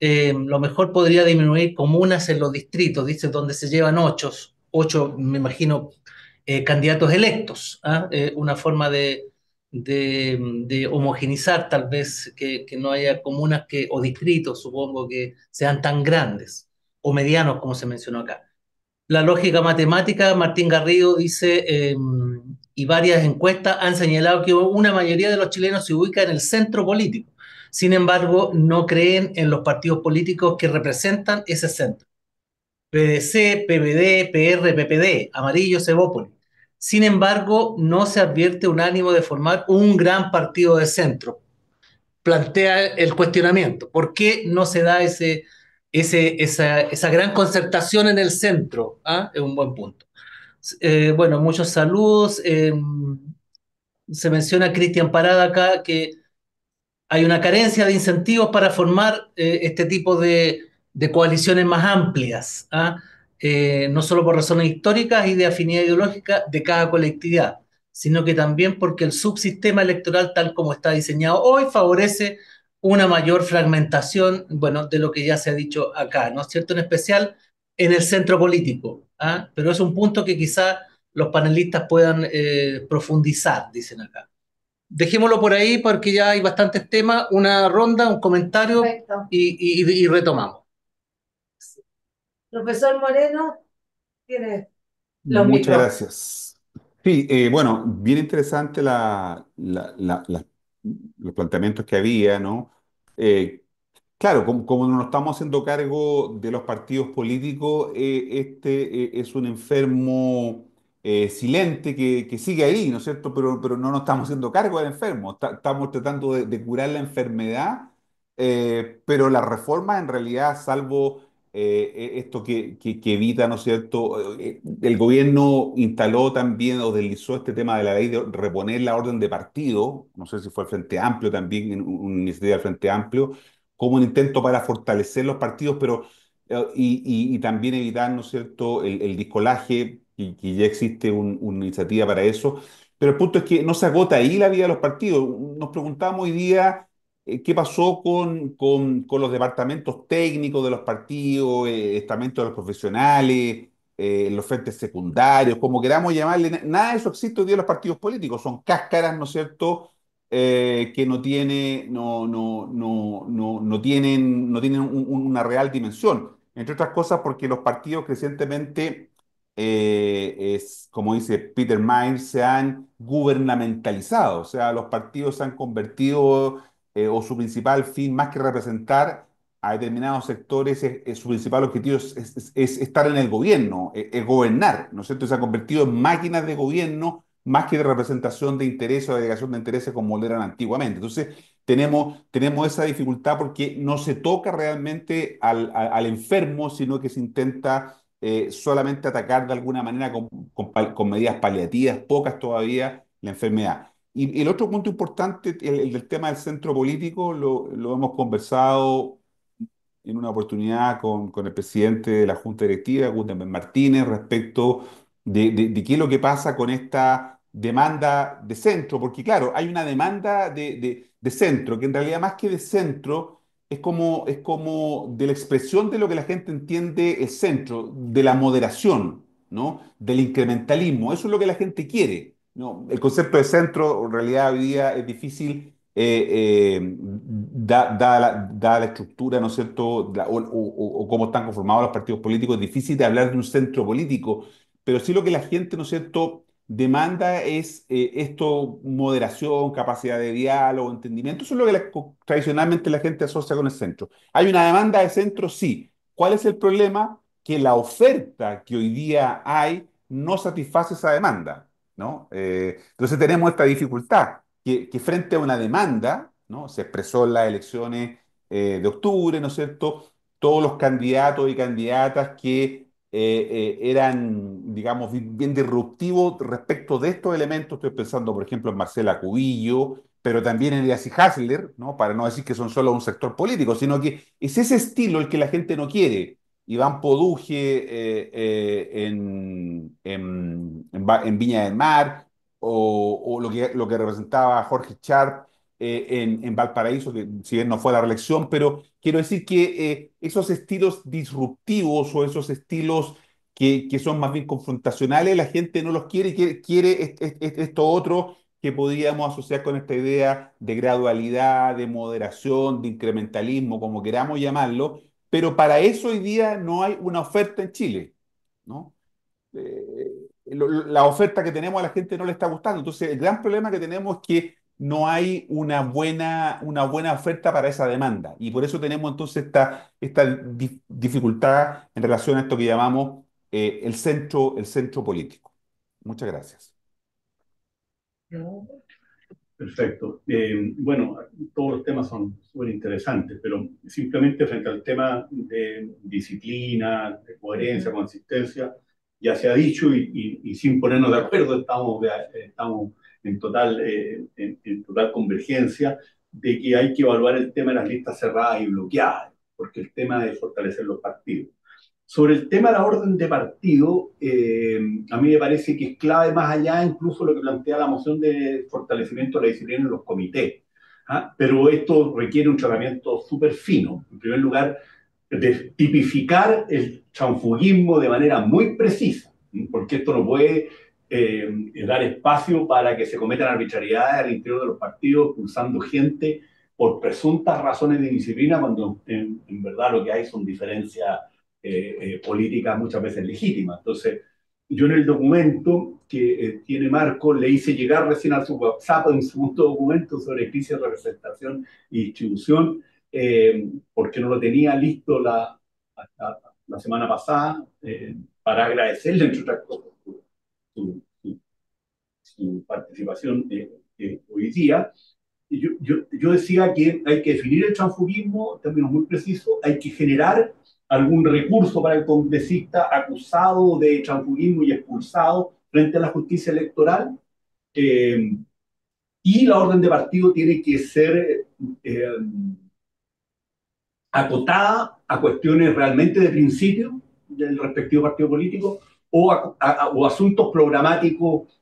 Lo mejor podría disminuir comunas en los distritos, dice, donde se llevan ocho, me imagino, candidatos electos. Una forma de homogenizar tal vez que no haya comunas o distritos, supongo, que sean tan grandes o medianos como se mencionó acá. La lógica matemática, Martín Garrido dice, y varias encuestas han señalado que una mayoría de los chilenos se ubica en el centro político. Sin embargo, no creen en los partidos políticos que representan ese centro. PDC, PPD, PR, PPD, Amarillo, Evópolis. Sin embargo, no se advierte un ánimo de formar un gran partido de centro. Plantea el cuestionamiento. ¿Por qué no se da esa gran concertación en el centro, ¿ah? Es un buen punto. Bueno, muchos saludos. Se menciona a Cristian Parada acá que hay una carencia de incentivos para formar este tipo de coaliciones más amplias, ¿ah? No solo por razones históricas y de afinidad ideológica de cada colectividad, sino que también porque el subsistema electoral tal como está diseñado hoy favorece una mayor fragmentación, bueno, de lo que ya se ha dicho acá, ¿no es cierto? En especial en el centro político, ¿ah? Pero es un punto que quizá los panelistas puedan profundizar, dicen acá. Dejémoslo por ahí porque ya hay bastantes temas, una ronda, un comentario Perfecto. y retomamos. Profesor Moreno, tiene los Muchas micros. gracias. Sí, bueno, bien interesante los planteamientos que había, ¿no? Eh, Claro, como no nos estamos haciendo cargo de los partidos políticos, es un enfermo silente que sigue ahí, ¿no es cierto? Pero no nos estamos haciendo cargo del enfermo, estamos tratando de curar la enfermedad, pero la reforma en realidad, salvo esto que evita, ¿no es cierto? El gobierno instaló también o deslizó este tema de la ley de reponer la orden de partido, no sé si fue el Frente Amplio también, en una iniciativa del Frente Amplio como un intento para fortalecer los partidos, pero y también evitar, ¿no es cierto?, el discolaje, y que ya existe una iniciativa para eso. Pero el punto es que no se agota ahí la vida de los partidos. Nos preguntamos hoy día qué pasó con los departamentos técnicos de los partidos, estamentos de los profesionales, los frentes secundarios, como queramos llamarle. Nada de eso existe hoy día en los partidos políticos. Son cáscaras, ¿no es cierto?, que no tienen una real dimensión. Entre otras cosas porque los partidos crecientemente, como dice Peter Miles, se han gubernamentalizado. O sea, los partidos se han convertido, o su principal fin, más que representar a determinados sectores, su principal objetivo es estar en el gobierno, es gobernar, ¿no es cierto? Se han convertido en máquinas de gobierno más que de representación de intereses o de delegación de intereses como lo eran antiguamente. Entonces, tenemos esa dificultad porque no se toca realmente al enfermo, sino que se intenta solamente atacar de alguna manera con medidas paliativas, pocas todavía, la enfermedad. Y el otro punto importante, el del tema del centro político, lo hemos conversado en una oportunidad con el presidente de la Junta Directiva, Gutenberg Martínez, respecto de qué es lo que pasa con esta demanda de centro, porque claro, hay una demanda de centro, que en realidad más que de centro es como de la expresión de lo que la gente entiende el centro, de la moderación, ¿no? Del incrementalismo, eso es lo que la gente quiere, ¿no? El concepto de centro en realidad hoy día es difícil dada la estructura, ¿no es cierto?, o cómo están conformados los partidos políticos, es difícil de hablar de un centro político, pero sí lo que la gente, ¿no es cierto?, demanda es esto, moderación, capacidad de diálogo, entendimiento, eso es lo que tradicionalmente la gente asocia con el centro. ¿Hay una demanda de centro? Sí. ¿Cuál es el problema? Que la oferta que hoy día hay no satisface esa demanda, ¿no? Entonces tenemos esta dificultad que frente a una demanda, ¿no? Se expresó en las elecciones de octubre, ¿no es cierto? Todos los candidatos y candidatas que eran, digamos, bien disruptivos respecto de estos elementos. Estoy pensando, por ejemplo, en Marcela Cubillo, pero también en Yassi Hasler, ¿no? Para no decir que son solo un sector político, sino que es ese estilo el que la gente no quiere. Iván Poduje en Viña del Mar, o lo que representaba Jorge Sharp en Valparaíso, que si bien no fue la reelección, pero quiero decir que esos estilos disruptivos o esos estilos que son más bien confrontacionales, la gente no los quiere, quiere esto otro que podríamos asociar con esta idea de gradualidad, de moderación, de incrementalismo, como queramos llamarlo, pero para eso hoy día no hay una oferta en Chile, ¿no? La oferta que tenemos a la gente no le está gustando. Entonces, el gran problema que tenemos es que no hay una buena oferta para esa demanda. Y por eso tenemos entonces esta dificultad en relación a esto que llamamos el centro político. Muchas gracias. Perfecto. Bueno, todos los temas son súper interesantes, pero simplemente frente al tema de disciplina, de coherencia, consistencia, ya se ha dicho y sin ponernos de acuerdo estamos en total convergencia de que hay que evaluar el tema de las listas cerradas y bloqueadas, porque el tema de fortalecer los partidos. Sobre el tema de la orden de partido, a mí me parece que es clave más allá incluso lo que plantea la moción de fortalecimiento de la disciplina en los comités. ¿Ah? Pero esto requiere un tratamiento súper fino. En primer lugar, de tipificar el chanfuguismo de manera muy precisa, porque esto no puede dar espacio para que se cometan arbitrariedades al interior de los partidos, expulsando gente por presuntas razones de disciplina, cuando en verdad lo que hay son diferencias políticas muchas veces legítimas. Entonces, yo en el documento que tiene Marco le hice llegar recién a su WhatsApp en su segundo documento sobre crisis de representación y distribución, porque no lo tenía listo la semana pasada, para agradecerle, entre otras cosas, su participación hoy día. Yo decía que hay que definir el transfugismo, en términos muy precisos, hay que generar algún recurso para el congresista acusado de transfugismo y expulsado frente a la justicia electoral, eh, y la orden de partido tiene que ser eh, acotada a cuestiones realmente de principio del respectivo partido político o asuntos programáticos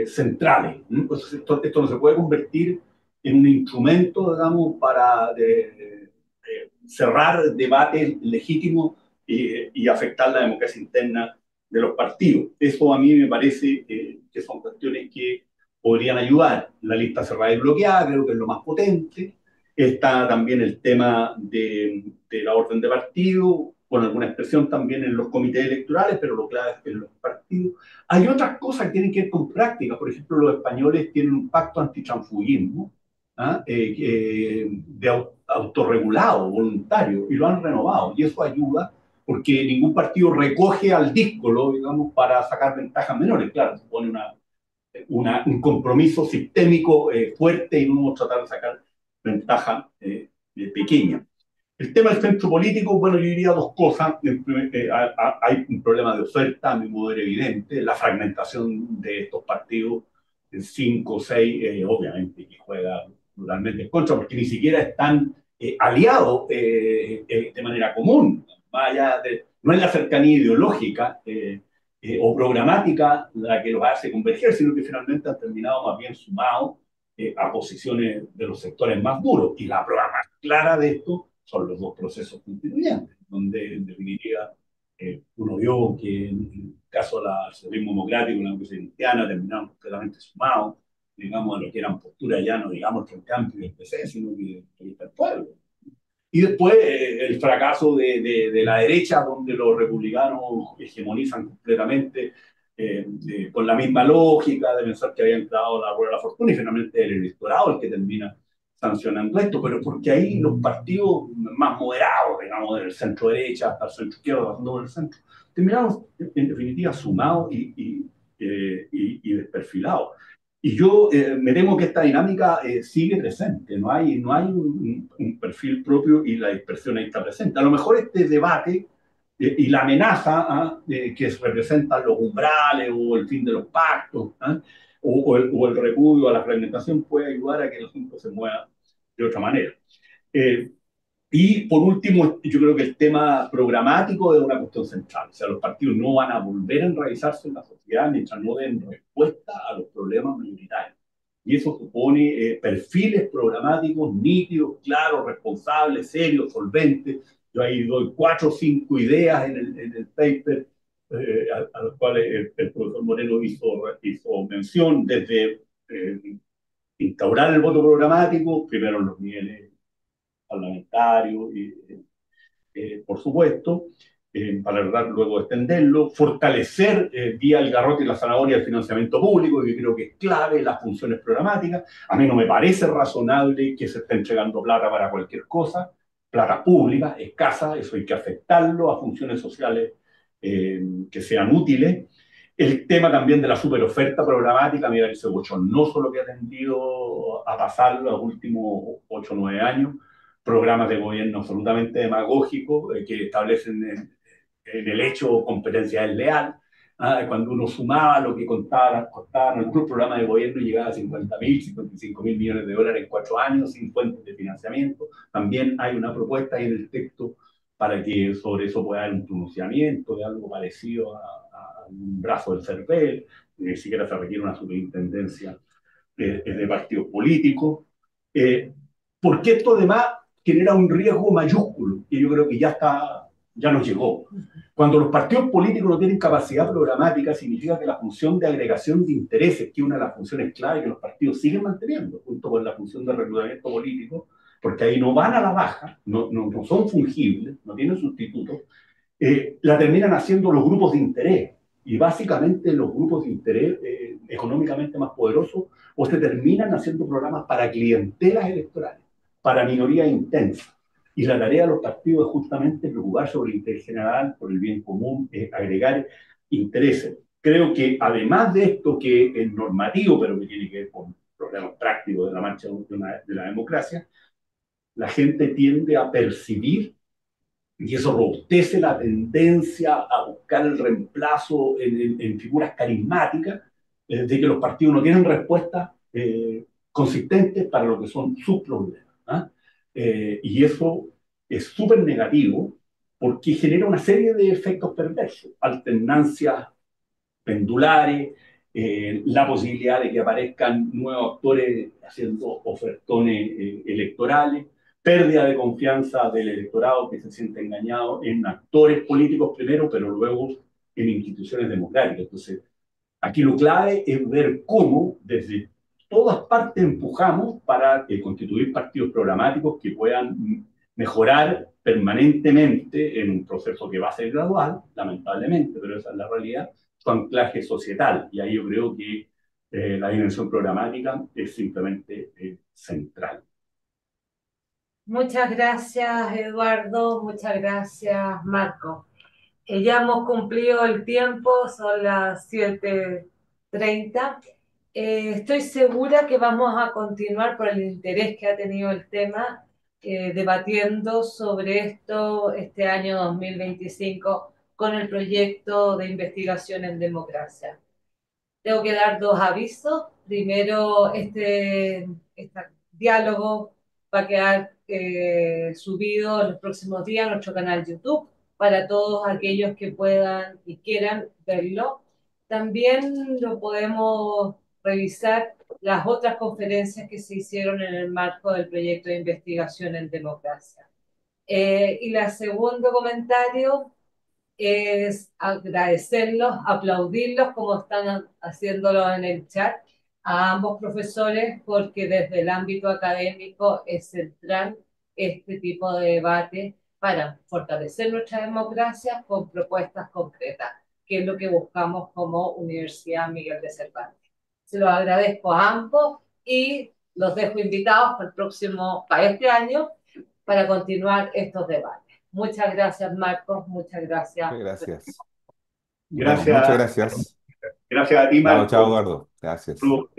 centrales. Pues esto no se puede convertir en un instrumento, digamos, para cerrar debates legítimos y afectar la democracia interna de los partidos. Eso a mí me parece que son cuestiones que podrían ayudar. La lista cerrada y bloqueada creo que es lo más potente. Está también el tema de la orden de partido, con alguna expresión también en los comités electorales, pero lo clave es que en los partidos. Hay otras cosas que tienen que ver con prácticas. Por ejemplo, los españoles tienen un pacto antitransfugismo, ¿ah? De autorregulado, voluntario, y lo han renovado. Y eso ayuda porque ningún partido recoge al díscolo, digamos, para sacar ventajas menores. Claro, se pone un compromiso sistémico fuerte y no vamos a tratar de sacar ventaja pequeña. El tema del centro político, bueno, yo diría dos cosas. Hay un problema de oferta, a mi modo de ver evidente, la fragmentación de estos partidos en 5 o 6, obviamente, que juega totalmente en contra, porque ni siquiera están aliados de manera común. No es la cercanía ideológica o programática la que los hace converger, sino que finalmente han terminado más bien sumados a posiciones de los sectores más duros. Y la prueba más clara de esto son los dos procesos constituyentes, donde en definitiva uno vio que en el caso del socialismo democrático y la democracia cristiana terminaron completamente sumados, digamos, a lo que eran posturas ya no digamos el cambio del PC, sino que el pueblo. Y después el fracaso de la derecha, donde los republicanos hegemonizan completamente con la misma lógica de pensar que habían creado la rueda de la fortuna, y finalmente el electorado el que termina sancionando esto, pero porque ahí los partidos más moderados, digamos, del centro derecha hasta el centro izquierdo, pasando por el centro, terminaron en definitiva sumados y desperfilados. Y yo me temo que esta dinámica sigue presente, no hay un perfil propio y la dispersión ahí está presente. A lo mejor este debate y la amenaza que representan los umbrales o el fin de los pactos o el repudio a la fragmentación puede ayudar a que el asunto se mueva de otra manera. Eh, y por último, yo creo que el tema programático es una cuestión central. O sea, los partidos no van a volver a enraizarse en la sociedad mientras no den respuesta a los problemas mayoritarios. Y eso supone perfiles programáticos nítidos, claros, responsables, serios, solventes. Yo ahí doy 4 o 5 ideas en el paper a las cuales el profesor Moreno hizo mención, desde instaurar el voto programático, primero en los niveles parlamentarios, por supuesto, para luego extenderlo, fortalecer vía el garrote y la zanahoria el financiamiento público, que yo creo que es clave, las funciones programáticas. A mí no me parece razonable que se esté entregando plata para cualquier cosa, plata pública, escasa, eso hay que afectarlo a funciones sociales que sean útiles. El tema también de la superoferta programática, mira, ese bochornoso lo que ha tendido a pasar los últimos 8 o 9 años, programas de gobierno absolutamente demagógicos que establecen en el hecho competencia desleal. Cuando uno sumaba lo que costaban algunos programas de gobierno, llegaba a 50.000, 55.000 millones de dólares en 4 años, sin fuentes de financiamiento. También hay una propuesta ahí en el texto para que sobre eso pueda haber un pronunciamiento de algo parecido a un brazo del CERVEL, ni siquiera se requiere una superintendencia de partidos políticos, porque esto además genera un riesgo mayúsculo, que yo creo que ya nos llegó. Cuando los partidos políticos no tienen capacidad programática, significa que la función de agregación de intereses, que es una de las funciones clave que los partidos siguen manteniendo, junto con la función de reclutamiento político, porque ahí no van a la baja, no son fungibles, no tienen sustitutos, la terminan haciendo los grupos de interés. Y básicamente los grupos de interés económicamente más poderosos o se terminan haciendo programas para clientelas electorales, para minorías intensas. Y la tarea de los partidos es justamente preocuparse por el interés general, por el bien común, agregar intereses. Creo que además de esto que es normativo, pero que tiene que ver con problemas prácticos de la marcha de la democracia, la gente tiende a percibir, y eso robustece la tendencia a buscar el reemplazo en figuras carismáticas, de que los partidos no tienen respuestas consistentes para lo que son sus problemas. Y eso es súper negativo porque genera una serie de efectos perversos, alternancias pendulares, la posibilidad de que aparezcan nuevos actores haciendo ofertones electorales, pérdida de confianza del electorado que se siente engañado en actores políticos primero, pero luego en instituciones democráticas. Entonces, aquí lo clave es ver cómo desde todas partes empujamos para constituir partidos programáticos que puedan mejorar permanentemente en un proceso que va a ser gradual, lamentablemente, pero esa es la realidad, su anclaje societal. Y ahí yo creo que la dimensión programática es simplemente central. Muchas gracias, Eduardo. Muchas gracias, Marco. Ya hemos cumplido el tiempo, son las 7:30. Estoy segura que vamos a continuar por el interés que ha tenido el tema, debatiendo sobre esto este año 2025 con el proyecto de investigación en democracia. Tengo que dar dos avisos. Primero, este diálogo va a quedar subido en los próximos días a nuestro canal YouTube para todos aquellos que puedan y quieran verlo. También lo podemos revisar las otras conferencias que se hicieron en el marco del proyecto de investigación en democracia. Y el segundo comentario es agradecerlos, aplaudirlos como están haciéndolo en el chat a ambos profesores, porque desde el ámbito académico es central este tipo de debate para fortalecer nuestra democracia con propuestas concretas, que es lo que buscamos como Universidad Miguel de Cervantes. Se los agradezco a ambos y los dejo invitados para este año para continuar estos debates. Muchas gracias, Marcos. Muchas gracias. Gracias. Bueno, Gracias. muchas gracias. Gracias a ti, Chao, Marco. chao, Eduardo. Gracias. Saludos.